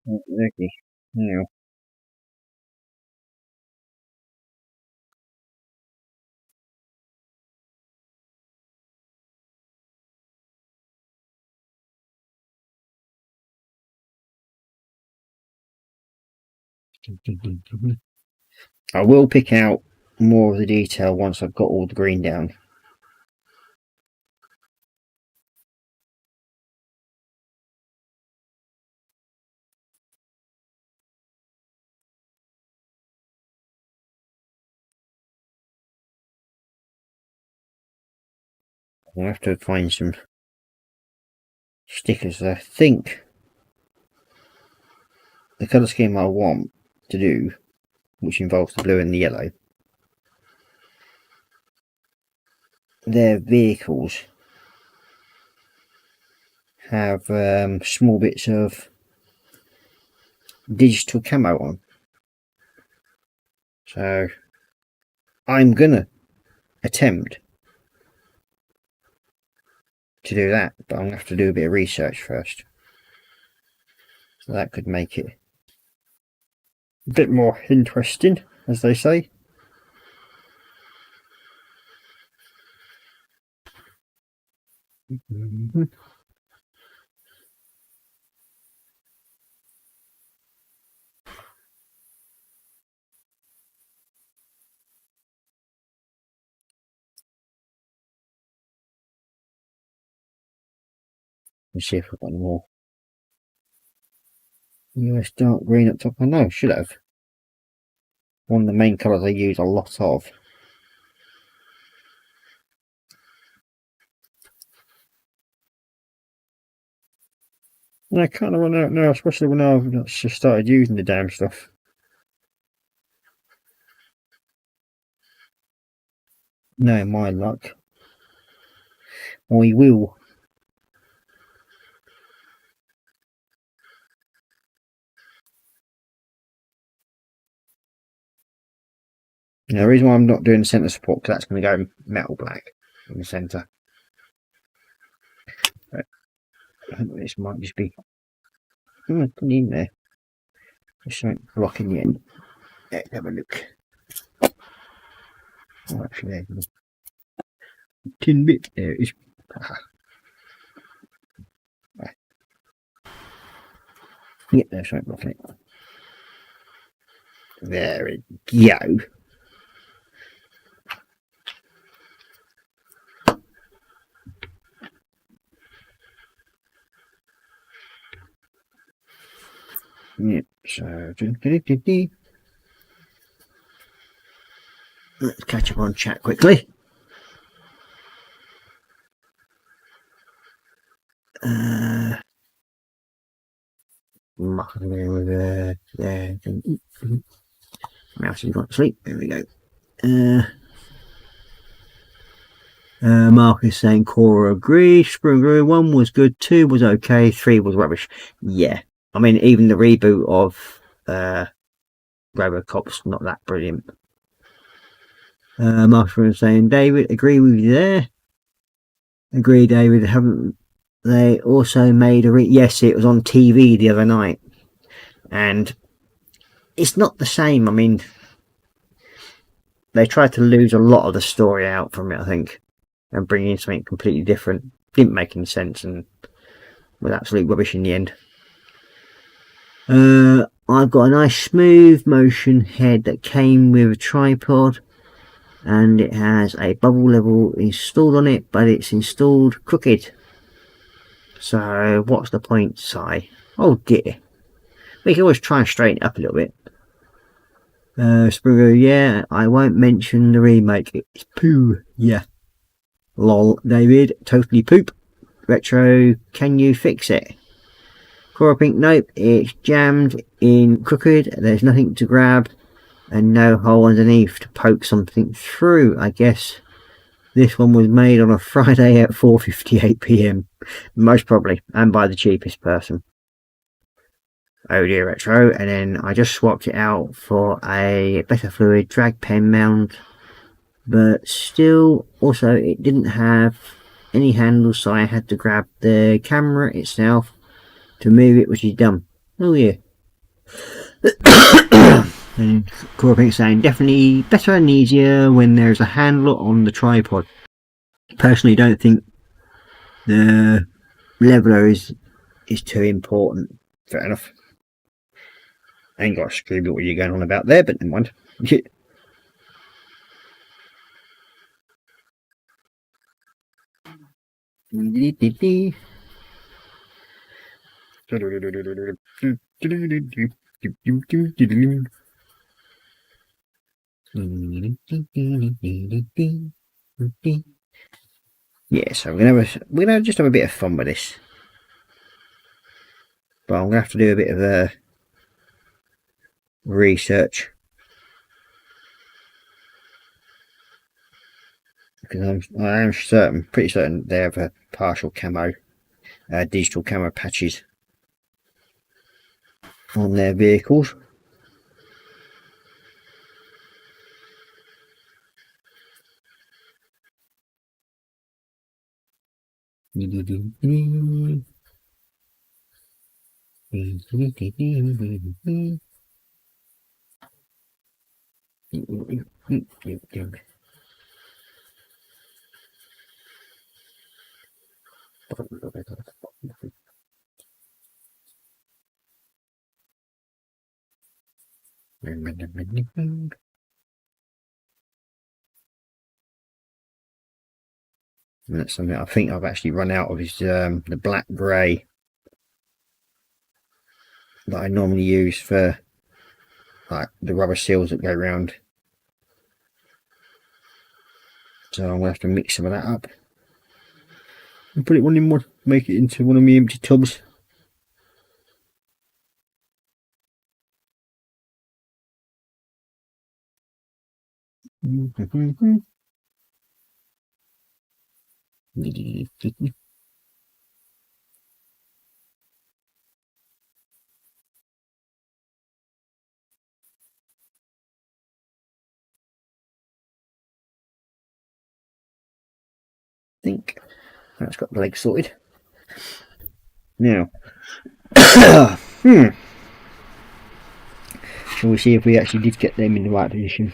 Okay, now. I will pick out more of the detail once I've got all the green down. I'll have to find some stickers. I think the colour scheme I want to do, which involves the blue and the yellow, their vehicles have small bits of digital camo on. So I'm gonna attempt to do that, but I'm gonna have to do a bit of research first. So that could make it a bit more interesting, as they say. Let's see if I've got any more. US dark green up top. I know, should have. One of the main colours I use a lot of. And I kind of run out now, especially when I've just started using the damn stuff. No, my luck. I will. Now, the reason why I'm not doing the centre support, because that's going to go metal black in the centre. I think this might just be put in there. Just something blocking the end. Let's have a look. Oh, actually, there's a tin bit. There it is. Right. Yep, there's something blocking it. There we go. Yep, so let's catch up on chat quickly. There. Mouse has gone to sleep. There we go. Marcus saying Korra agrees. Spring Brew 1 was good, 2 was okay, 3 was rubbish. Yeah, I mean, even the reboot of Robocop's not that brilliant. Marcus was saying, David, agree with you there. Agree, David. Haven't they also made a yes, it was on TV the other night, and it's not the same. I mean, they tried to lose a lot of the story out from it, I think, and bring in something completely different. Didn't make any sense and was absolute rubbish in the end. I've got a nice smooth motion head that came with a tripod, and it has a bubble level installed on it, but it's installed crooked. So what's the point, Si? Oh dear. We can always try and straighten it up a little bit. Springer, yeah, I won't mention the remake. It's poo, yeah. Lol, David, totally poop. Retro, can you fix it? Korra Pink, nope, it's jammed in crooked. There's nothing to grab and no hole underneath to poke something through. I guess this one was made on a Friday at 4:58 PM. Most probably, and by the cheapest person. Oh dear, Retro. And then I just swapped it out for a better fluid drag pen mount, but still, also it didn't have any handles, so I had to grab the camera itself to move it, which is dumb. Oh yeah. And Korra Pink saying, definitely better and easier when there's a handle on the tripod. Personally, don't think the leveler is too important. Fair enough. I ain't got a screw what you're going on about there, but never mind. Yeah, so we're gonna just have a bit of fun with this, but I'm gonna have to do a bit of research because I am pretty certain they have a partial camo, digital camo patches on their vehicles. And that's something I think I've actually run out of is the black grey that I normally use for like the rubber seals that go around. So I'm gonna have to mix some of that up and put it one in one, make it into one of my empty tubs. Think that's got the legs sorted. Now, shall we see if we actually did get them in the right position?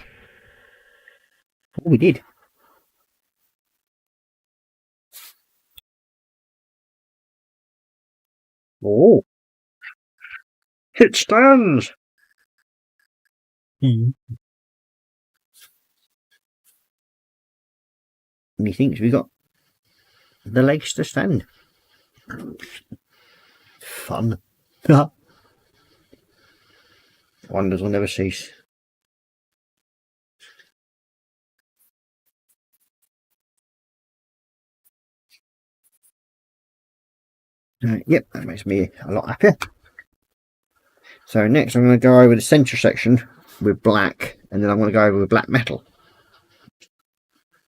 Oh, we did. Oh, it stands. Methinks we got the legs to stand. Fun. Wonders will never cease. Yep, that makes me a lot happier. So next I'm going to go over the centre section with black, and then I'm going to go over with black metal.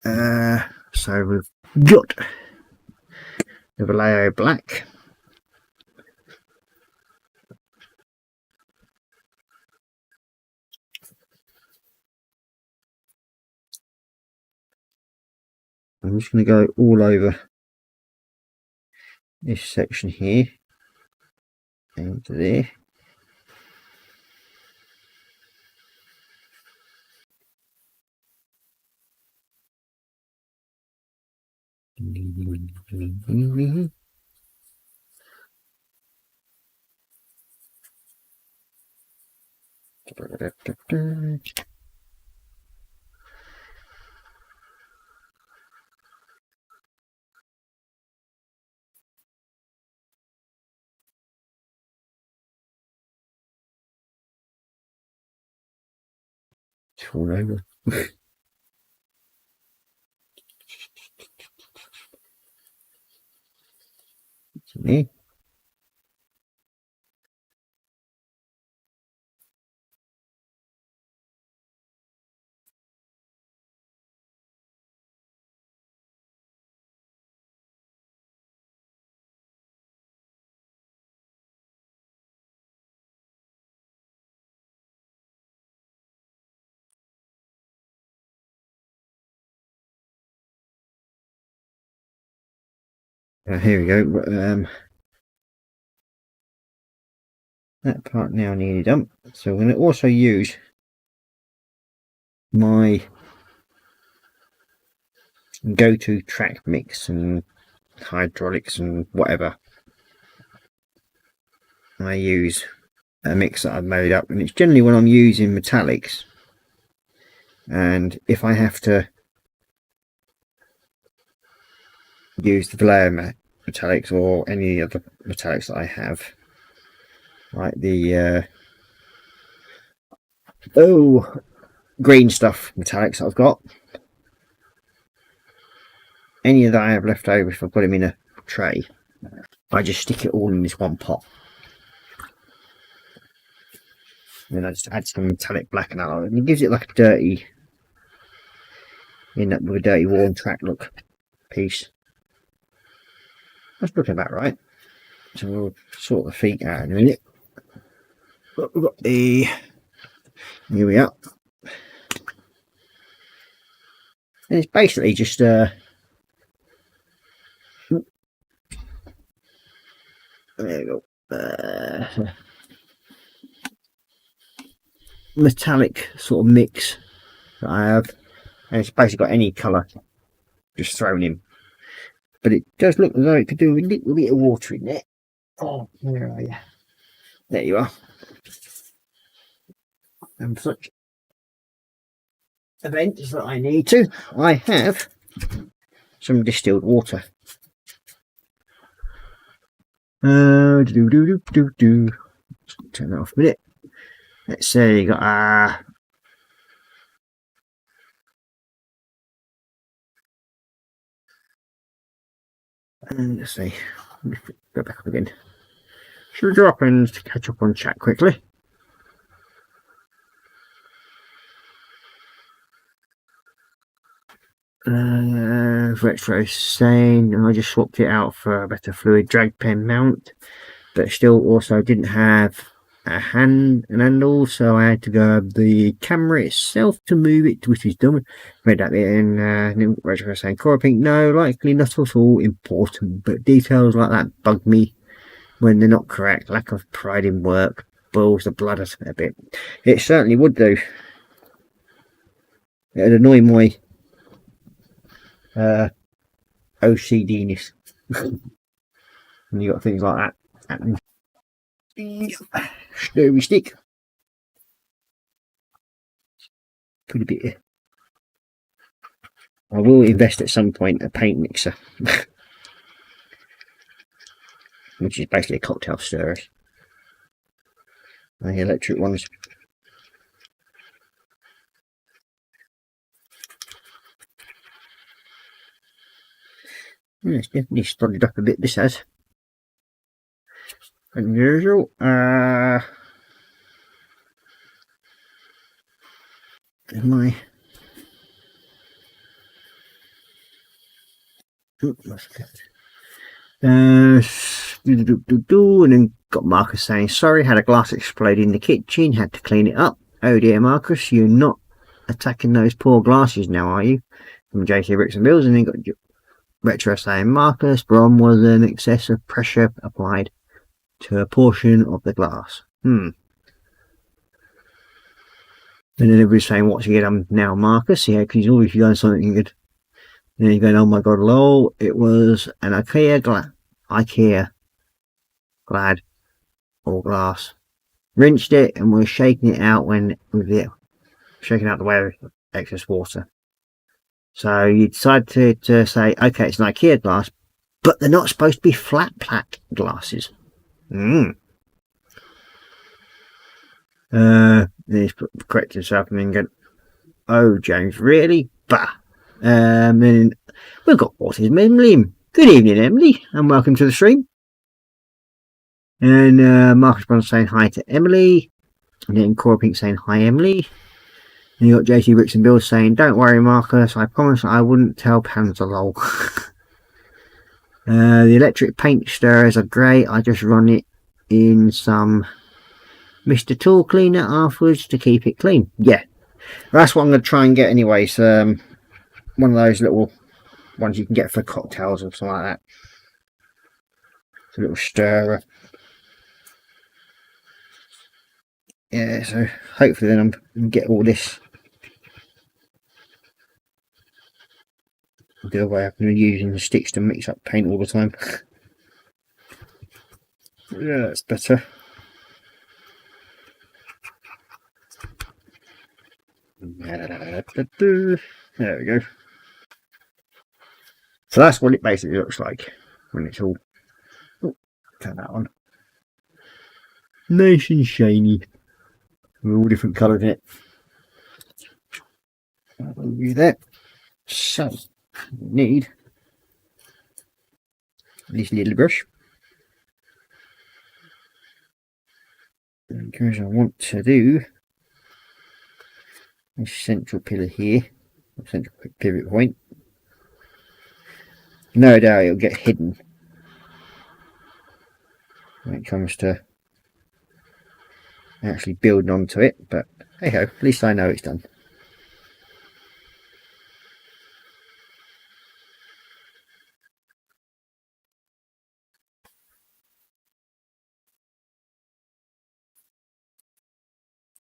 So we've got the layer of black. I'm just going to go all over this section here and to there. All over. Me. Here we go. That part now nearly done. So I'm going to also use my go-to track mix and hydraulics and whatever. I use a mix that I've made up, and it's generally when I'm using metallics, and if I have to use the Vallejo metallics or any other metallics that I have, like the green stuff metallics that I've got, any that I have left over, if I've got them in a tray, I just stick it all in this one pot. And then I just add some metallic black and alloy, and it gives it like a dirty, end up with a dirty worn track look piece. That's looking about right. So we'll sort the feet out in a minute. But we've got the, here we are. And it's basically just There you go. Metallic sort of mix that I have, and it's basically got any colour just thrown in, but it does look as though it could do a little bit of water in there. Oh, where are you? There you are. And for such events that I need to, I have some distilled water. Turn that off a minute. Let's say you got and let's see, go back up again. Should we drop in to catch up on chat quickly? Retro saying I just swapped it out for a better fluid drag pen mount, but still also didn't have a handle, so I had to grab the camera itself to move it, which is done. Read that bit in Retro saying Korra Pink, no, likely not at all important, but details like that bug me when they're not correct. Lack of pride in work boils the blood out of it a bit. It certainly would do. It'd annoy my OCD-ness when you got things like that happening. Stirry stick. Put a bit here. I will invest at some point a paint mixer, which is basically a cocktail stirrer. The electric ones. Yeah, it's definitely studied up a bit, this has. Unusual. My and then got Marcus saying, sorry, had a glass explode in the kitchen, had to clean it up. Oh dear, Marcus, you're not attacking those poor glasses now, are you? From JC Bricks and Bills. And then got Retro saying, Marcus, Brom was an excess of pressure applied to a portion of the glass. And then everybody's saying, what's he done now, Marcus? Yeah, because he's always done something good. And then you're going, oh my god, lol, it was an IKEA glad or glass. Rinsed it and we're shaking it out shaking out the way of excess water. So you decide to say, okay, it's an IKEA glass, but they're not supposed to be flat pack glasses. Then he's corrected himself and then go, oh James, really? Bah. Then we've got Autism Emily. Good evening, Emily, and welcome to the stream. And Marcus Brown saying hi to Emily. And then Korra Pink saying hi, Emily. And you got JC Bricks and Bill saying, don't worry, Marcus, I promise I wouldn't tell Panzer lol. The electric paint stirrers are great. I just run it in some Mr. Tool Cleaner afterwards to keep it clean. Yeah, that's what I'm going to try and get anyway. So, one of those little ones you can get for cocktails or something like that. It's a little stirrer. Yeah, so hopefully then I'm going to get all this. The other way I've been using the sticks to mix up paint all the time. Yeah, that's better. There we go. So that's what it basically looks like when it's all... Oh, turn that on. Nice and shiny. With all different colours in it. I'll do that. So, we need this little brush. Because I want to do this central pillar here, central pivot point. No doubt it'll get hidden when it comes to actually building onto it, but hey ho, at least I know it's done.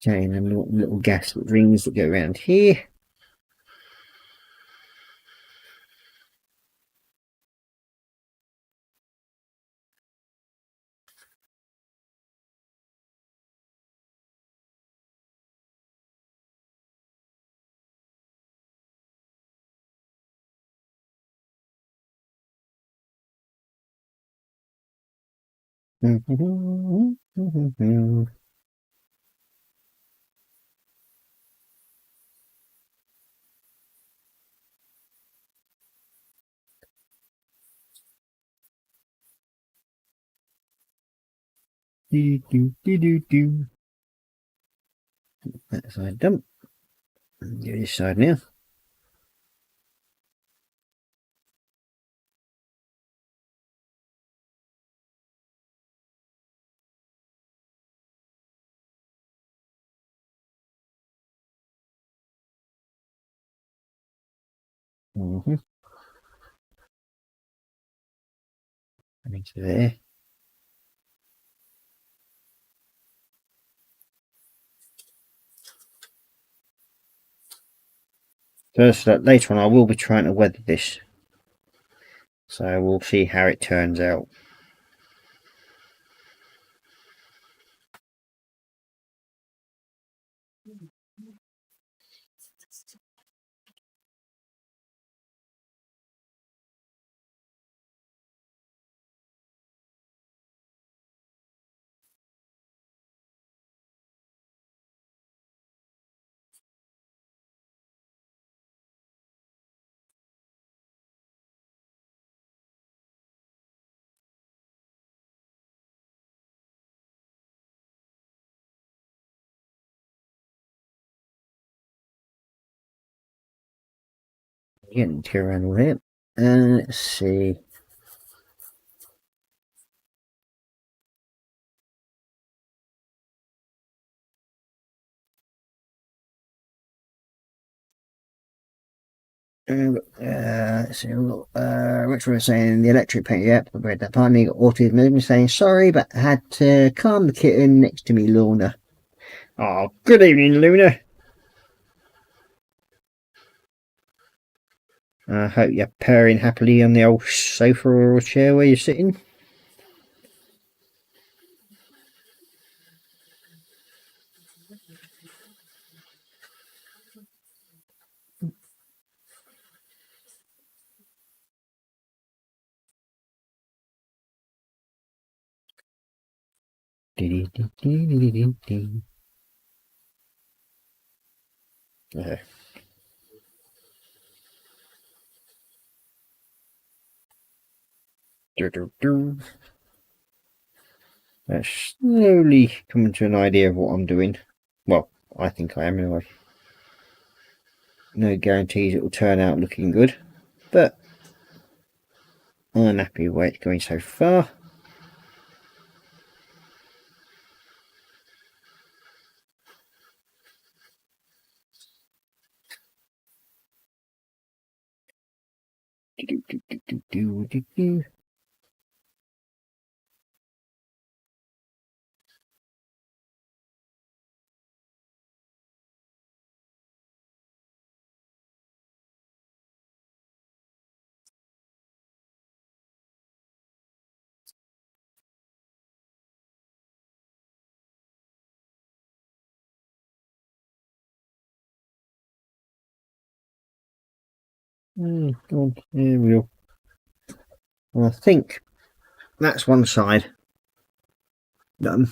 Okay, and then little gas rings that go around here. That side done. Do this side now. And into there. First, later on, I will be trying to weather this, so we'll see how it turns out. Getting to around all here, and let's see. Let's see, which we're saying the electric paint. Yep, I read that part. Me got autism saying sorry, but I had to calm the kitten next to me, Luna. Oh, good evening, Luna. I hope you're purring happily on the old sofa or chair where you're sitting. Yeah. Slowly coming to an idea of what I'm doing. Well, I think I am anyway. No guarantees it will turn out looking good, but I'm happy with where it's going so far. God, here we go. I think that's one side done.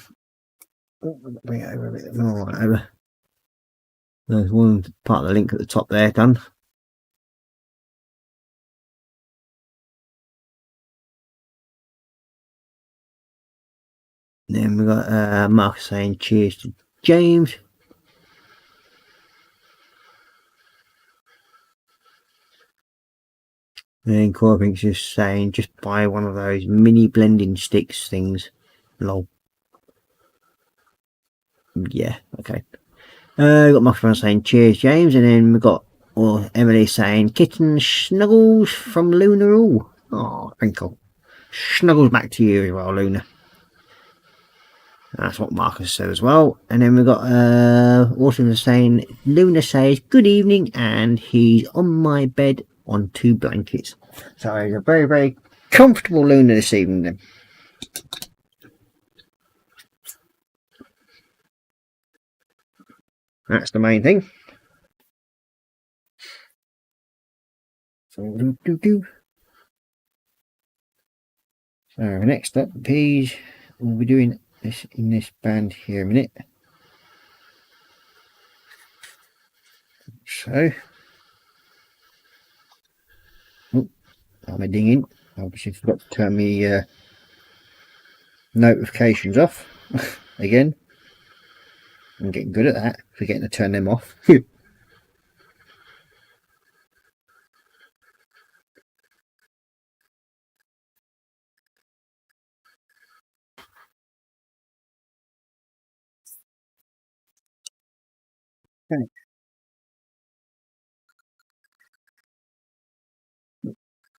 Bring it over a bit more. Right over. There's one part of the link at the top there done. Then we've got Mark saying cheers to James. And Corbin's just saying just buy one of those mini blending sticks things. Lol. Yeah, okay. Got Mark saying cheers James, and then we've got Emily saying kitten snuggles from Luna. Oh, Crinkle. Snuggles back to you as well, Luna. That's what Marcus said as well. And then we've got Autumn saying, Luna says, good evening, and he's on my bed on 2 blankets. So it's a very, very comfortable Luna this evening then. That's the main thing. So next up, Peas, we'll be doing this in this band here in a minute. So, I'm a dinging. Obviously forgot to turn me notifications off again. I'm getting good at that, forgetting to turn them off. Okay.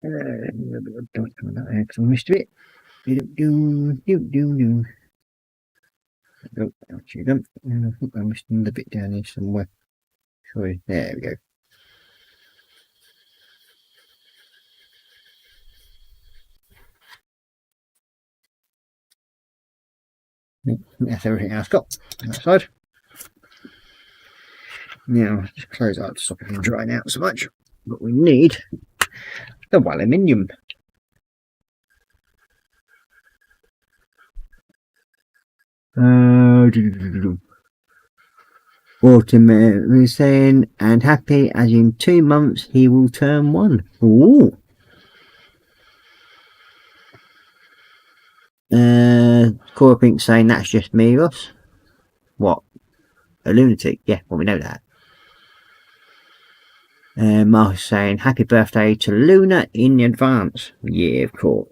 I missed a bit. Nope, actually don't. I think I missed another bit down here somewhere. Sorry, there we go. That's everything else got on that side. Now, just close out to stop it from drying out so much. But we need the aluminium. Autumn is saying, and happy as in 2 months he will turn 1. Ooh. Korra Pink saying that's just me, Ross. What? A lunatic? Yeah, well, we know that. Mark saying happy birthday to Luna in advance. Yeah, of course.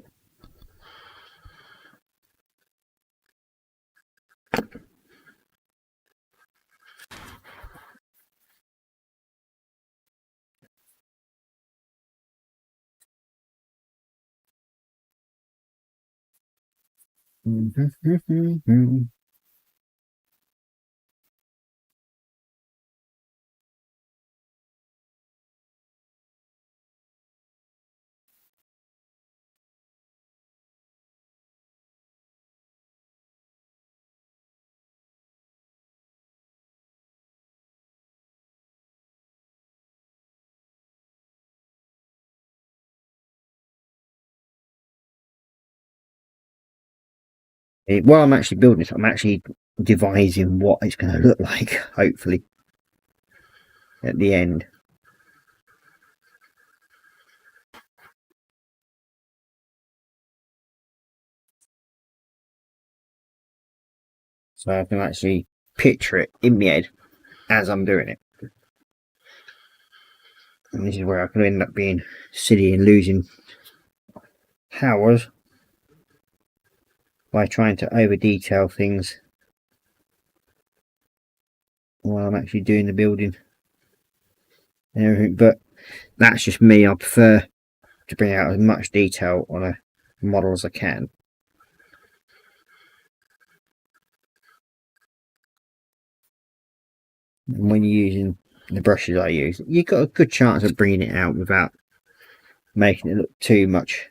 While I'm actually building this, I'm actually devising what it's going to look like, hopefully, at the end. So I can actually picture it in my head as I'm doing it. And this is where I can end up being silly and losing hours by trying to over detail things while I'm actually doing the building and everything. But that's just me. I prefer to bring out as much detail on a model as I can. And when you're using the brushes I use, you've got a good chance of bringing it out without making it look too much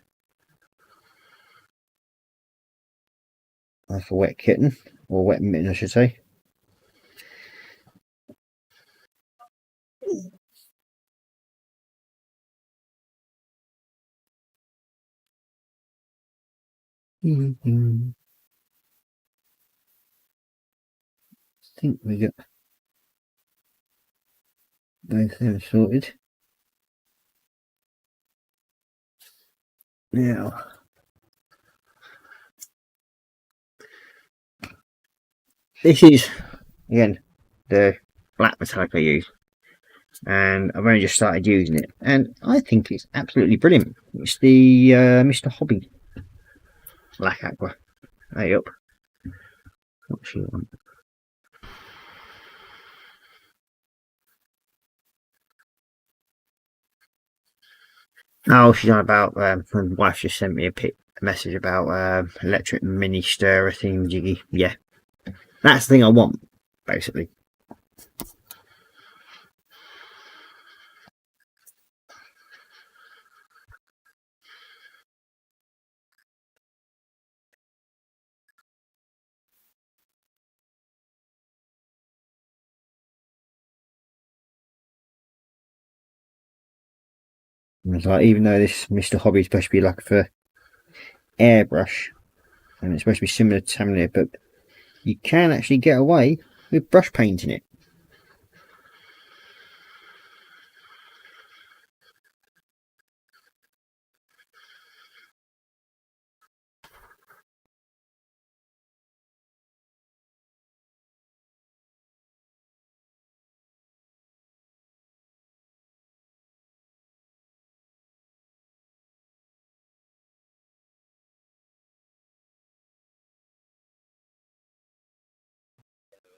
like a wet kitten, or wet mitten I should say. I think we got both them sorted. Now, this is again the black metallic I use, and I've only just started using it, and I think it's absolutely brilliant. It's the Mr. Hobby Black Aqua. Hey up. What she want? Oh, she's on about my wife just sent me a message about electric mini stirrer thing jiggy. Yeah, That's the thing I want, basically. And it's like, even though this Mr. Hobby is supposed to be like for airbrush, and it's supposed to be similar to Tamlin, but you can actually get away with brush painting it.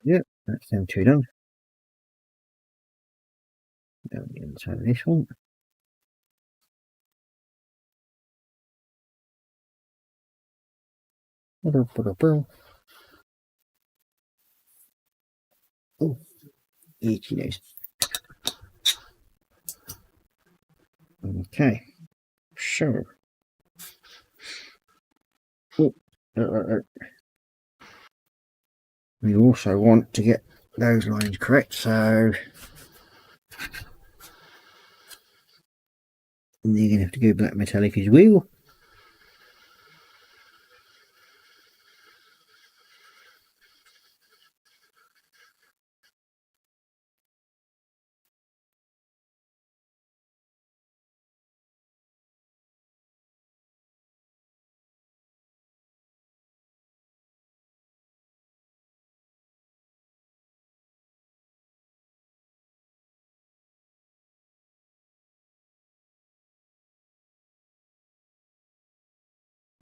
Yep, that's them two done. Down the inside of this one. Oh, itchy nose. Okay, so. Oh, we also want to get those lines correct, so you're going to have to go black metallic as well.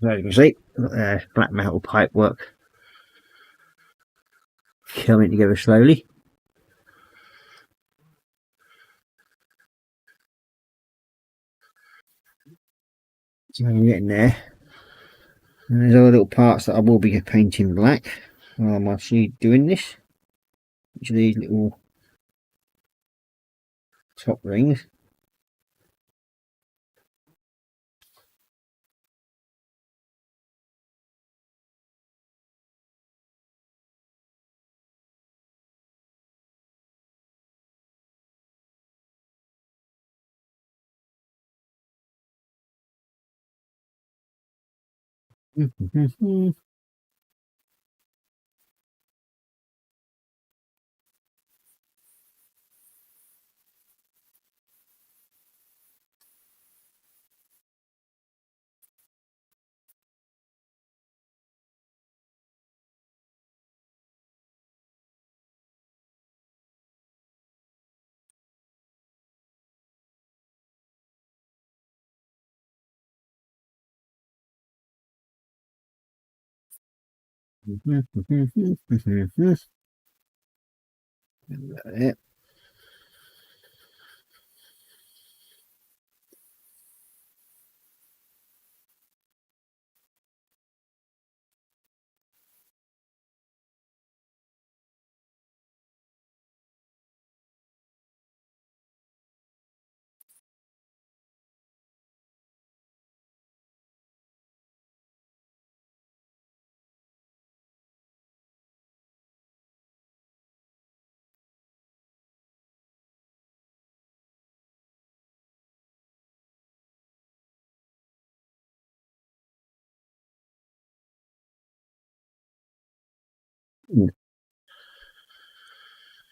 So you can see, black metal pipe work coming together slowly. So I'm getting there. And there's other little parts that I will be painting black while I'm actually doing this. Which are these little top rings. Yep.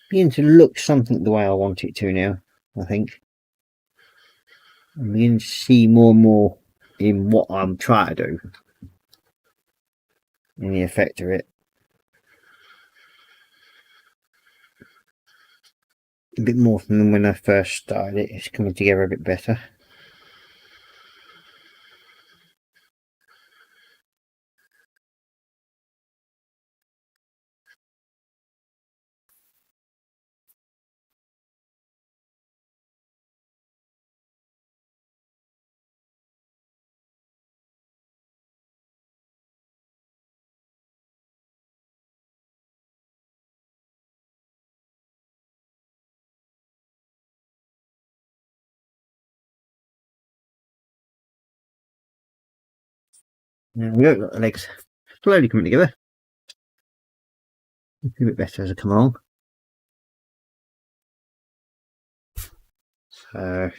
Beginning to look something the way I want it to now, I think. I'm beginning to see more and more in what I'm trying to do. In the effect of it. A bit more than when I first started it. It's coming together a bit better. There we go, got the legs slowly coming together. A bit better as I come along. So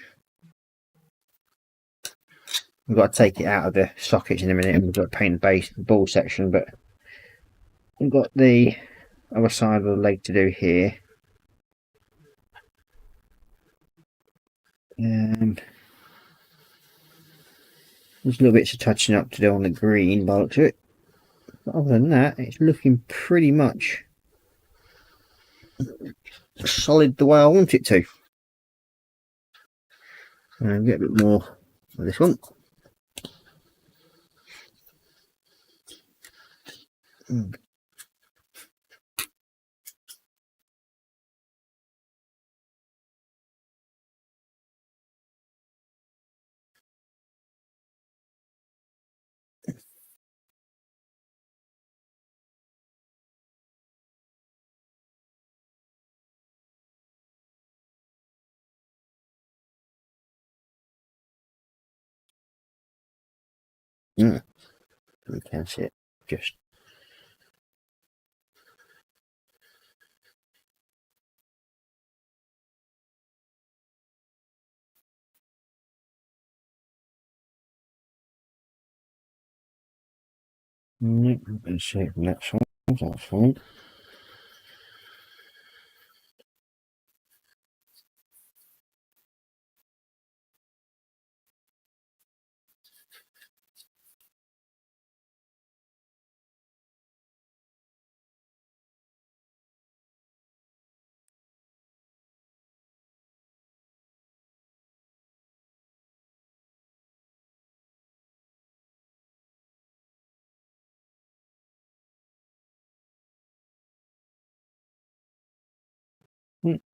we've got to take it out of the sockets in a minute, and we've got to paint the base, the ball section, but we've got the other side of the leg to do here. And there's little bits of touching up to do on the green by the looks of it. But other than that, it's looking pretty much solid the way I want it to. And get a bit more of this one. We can see it just we can see it from that side. That's fine.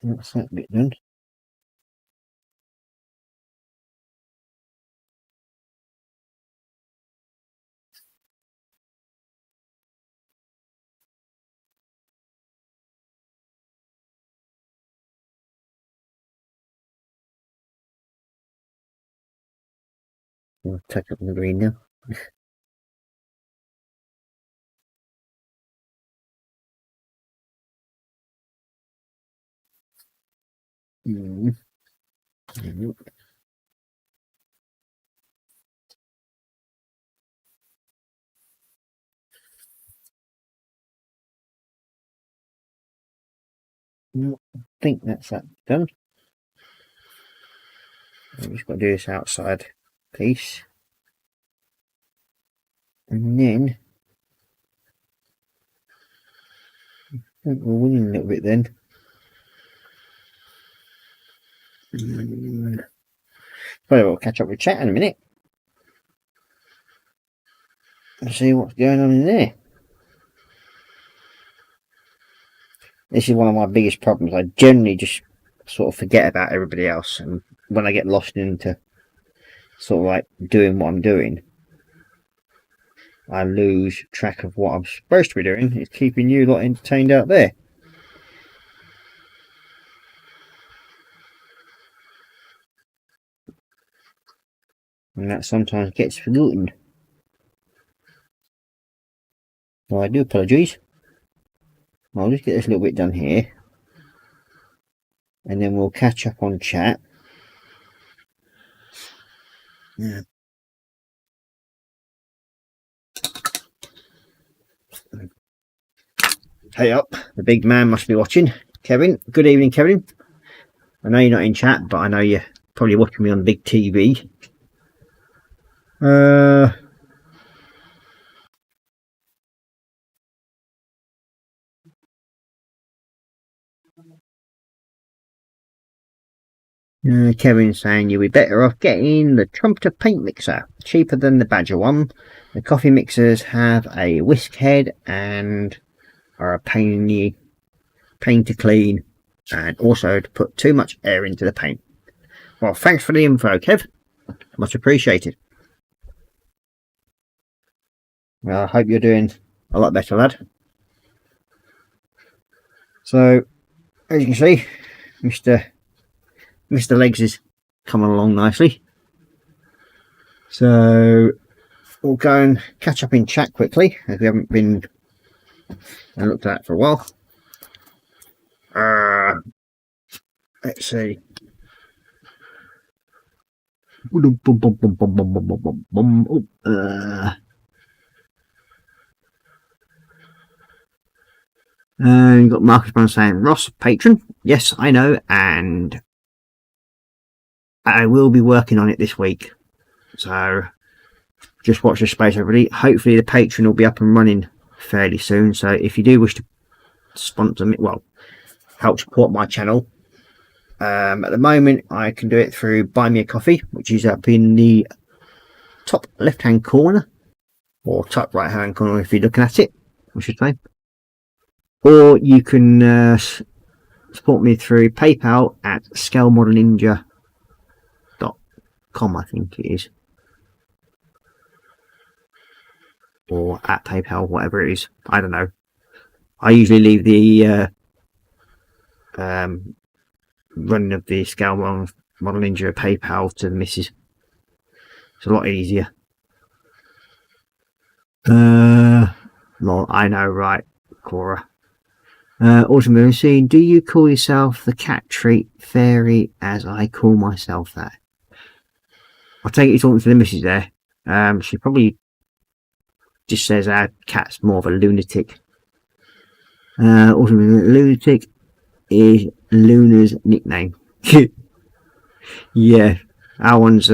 That's that bit done. We'll touch up the green now. I think that's that done. I've just got to do this outside piece, and then I think we're winning a little bit then. Probably we'll catch up with chat in a minute and see what's going on in there. This is one of my biggest problems. I generally just sort of forget about everybody else, and when I get lost into sort of like doing what I'm doing, I lose track of what I'm supposed to be doing. It's keeping you lot entertained out there. And that sometimes gets forgotten. Well, I do apologise. I'll just get this little bit done here, and then we'll catch up on chat. Yeah. Hey up, the big man must be watching. Kevin, good evening, Kevin. I know you're not in chat, but I know you're probably watching me on the big TV. Kevin's saying you'll be better off getting the Trumpeter paint mixer, cheaper than the Badger one. The coffee mixers have a whisk head and are a pain to clean, and also to put too much air into the paint. Well, thanks for the info, Kev. Much appreciated. Well, I hope you're doing a lot better, lad. So, as you can see, Mr. Legs is coming along nicely. So we'll go and catch up in chat quickly, as we haven't been looked at for a while. Let's see. And you've got Marcus Brown saying, Ross, patron. Yes, I know, and I will be working on it this week. So just watch the space, everybody. Hopefully the patron will be up and running fairly soon. So if you do wish to sponsor me, well, help support my channel, at the moment I can do it through Buy Me a Coffee, which is up in the top left hand corner, or top right hand corner if you're looking at it, I should say. Or you can support me through PayPal at scalemodelninja.com, I think it is, or at PayPal, whatever it is. I don't know. I usually leave the running of the Scale Model Ninja PayPal to the missus. It's a lot easier. Well, I know, right, Korra. Autumn scene. Do you call yourself the cat treat fairy, as I call myself that? I'll take it you're talking to the missus there. She probably just says our cat's more of a lunatic. Autumn lunatic is Luna's nickname. Yeah, our one's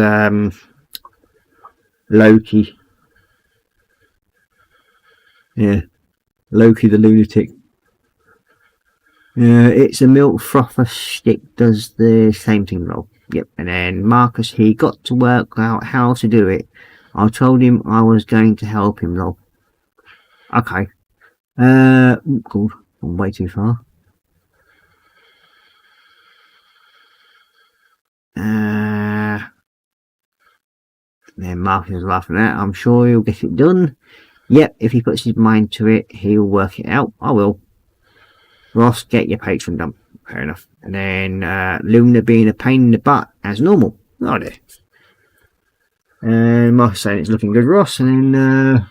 Loki. Yeah, Loki the lunatic. It's a milk frother stick, does the same thing, roll. Yep, and then Marcus, he got to work out how to do it. I told him I was going to help him, roll. Okay. Cool. I'm way too far. Then Marcus is laughing at. I'm sure he'll get it done. Yep, if he puts his mind to it, he'll work it out. I will. Ross, get your patron done. Fair enough. And then Luna being a pain in the butt as normal. Oh dear. And Marcus saying it's looking good, Ross. And then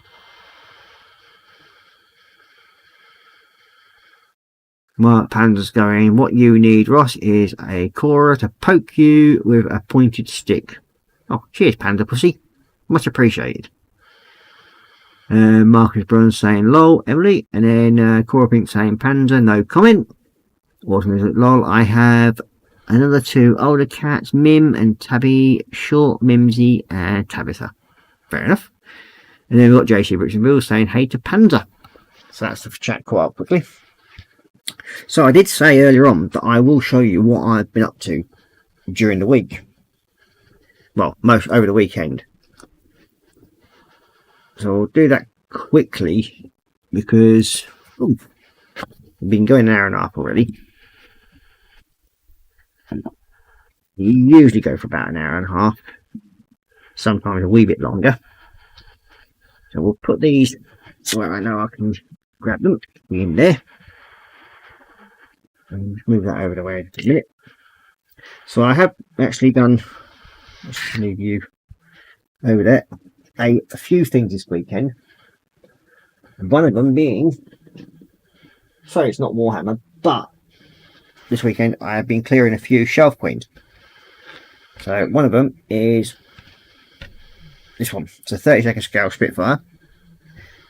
Mark Panda's going, what you need, Ross, is a Korra to poke you with a pointed stick. Oh, cheers, Panda Pussy. Much appreciated. Marcus Brown saying lol, Emily, and then Korra Pink saying Panda, no comment. Awesome, is it lol? I have another two older cats, Mim and Tabby, Short, Mimsy, and Tabitha. Fair enough. And then we've got JC Bricks and Bill saying hey to Panda. So that's the chat caught up quickly. So I did say earlier on that I will show you what I've been up to during the week. Well, most over the weekend. So I'll do that quickly because we've been going an hour and a half already. You usually go for about an hour and a half, sometimes a wee bit longer. So we'll put these where I know I can grab them in there. And move that over the way in a minute. So I have actually done, let's move you over there, a few things this weekend. And one of them being, sorry it's not Warhammer, but this weekend I have been clearing a few shelf queens. So one of them is this one. It's a 30-second scale Spitfire.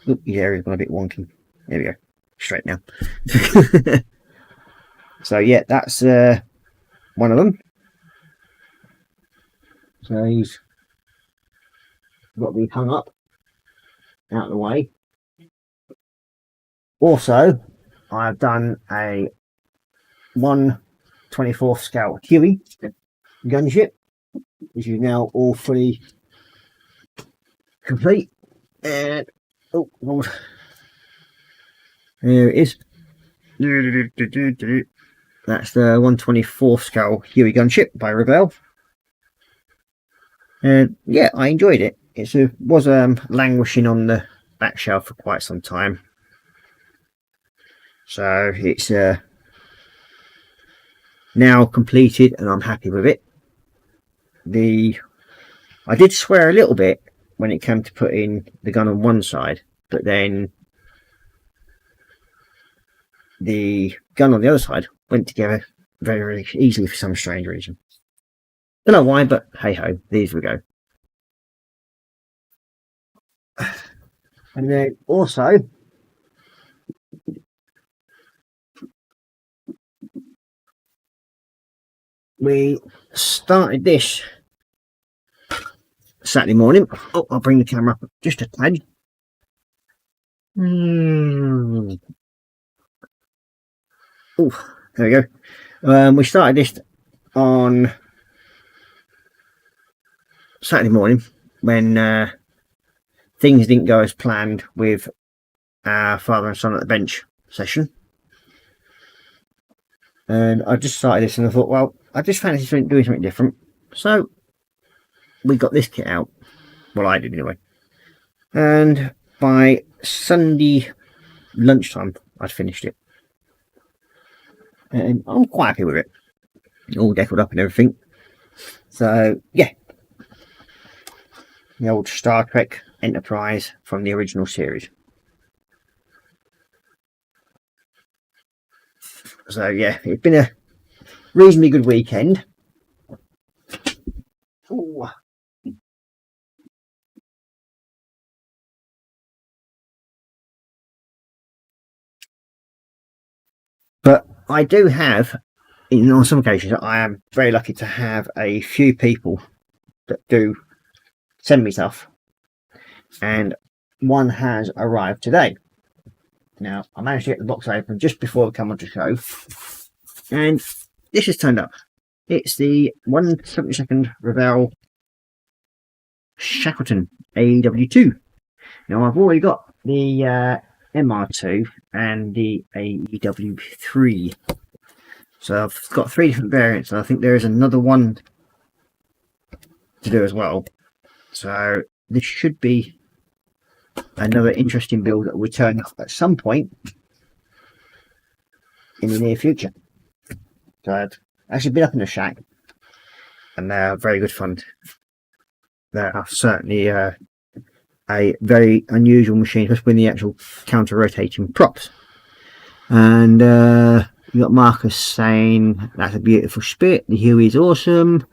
Oop, the area's gone a bit wonky. There we go. Straight now. So yeah, that's one of them. So he's got to be hung up out of the way. Also, I've done a 1/24 scale Huey gunship, which is now all fully complete. And oh Lord, there it is. That's the 1/24 scale Huey gunship by Rebel. And yeah, I enjoyed it. It was languishing on the back shelf for quite some time. So it's now completed and I'm happy with it. I did swear a little bit when it came to putting the gun on one side, but then the gun on the other side went together very, very easily for some strange reason. Don't know why, but hey ho, these we go. And then also, we started this Saturday morning. Oh, I'll bring the camera up just a tad. Oh, there we go. We started this on Saturday morning when things didn't go as planned with our father and son at the bench session. And I just started this and I thought, well, I just fancy doing something different. So we got this kit out. Well, I did anyway. And by Sunday lunchtime, I'd finished it. And I'm quite happy with it. All decorated up and everything. So, yeah. The old Star Trek Enterprise from the original series. So, yeah, it's been a reasonably good weekend. Ooh. But I do have, on some occasions, I am very lucky to have a few people that do send me stuff. And one has arrived today. Now, I managed to get the box open just before we come on to show. And this has turned up. It's the 1/72 Revell Shackleton AEW2. Now, I've already got the MR2 and the AEW3. So I've got 3 different variants, and I think there is another one to do as well. So this should be another interesting build that will turn up at some point in the near future. So I've actually been up in the shack, and they're very good fun. They are certainly a very unusual machine, especially with the actual counter-rotating props. And you got Marcus saying that's a beautiful spit. The Huey is awesome.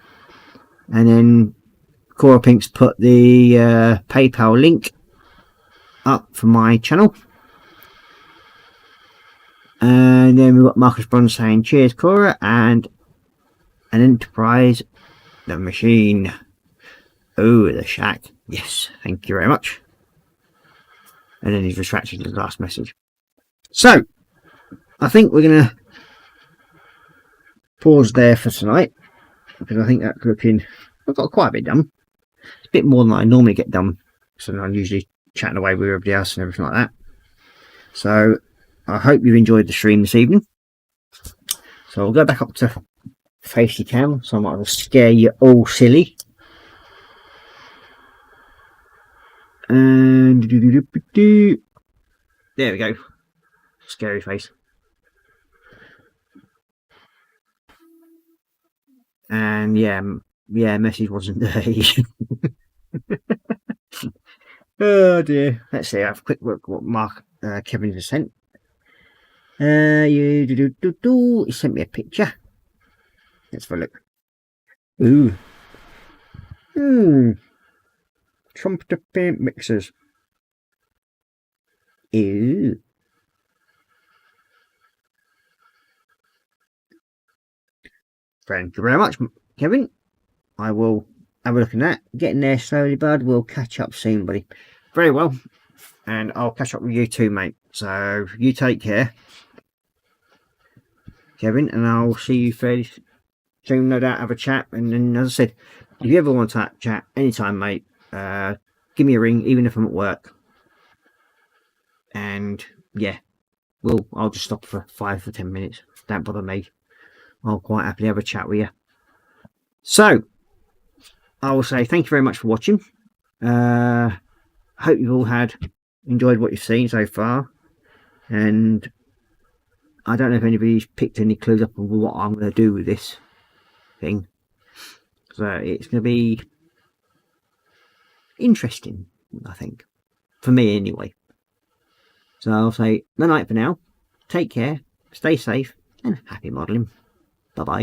And then Korra Pink's put the PayPal link up for my channel. And then we've got Marcus Bronze saying cheers Korra, and an Enterprise, the machine. Oh, the shack. Yes, thank you very much. And then he's retracted his last message. So, I think we're going to pause there for tonight, because I think that's looking, I've got quite a bit done. It's a bit more than I normally get done, so I'm usually chatting away with everybody else and everything like that. So, I hope you've enjoyed the stream this evening. So, I'll go back up to facey cam, so I might scare you all silly. And there we go. Scary face. And yeah, message wasn't there. Oh dear. Let's see. Have a quick look what Mark Kevin has sent. He sent me a picture. Let's have a look. Ooh. Trumpeter paint mixers. Ew. Thank you very much, Kevin. I will have a look at that. Getting there slowly, bud. We'll catch up soon, buddy. Very well. And I'll catch up with you too, mate. So you take care, Kevin, and I'll see you fairly soon, no doubt. Have a chat. And then, as I said, if you ever want to chat anytime, mate, give me a ring, even if I'm at work. And yeah, I'll just stop for 5 or 10 minutes. Don't bother me. I'll quite happily have a chat with you. So I will say thank you very much for watching. Hope you've all enjoyed what you've seen so far. And I don't know if anybody's picked any clues up on what I'm going to do with this thing. So it's going to be interesting, I think. For me, anyway. So I'll say, no night for now. Take care, stay safe, and happy modelling. Bye-bye.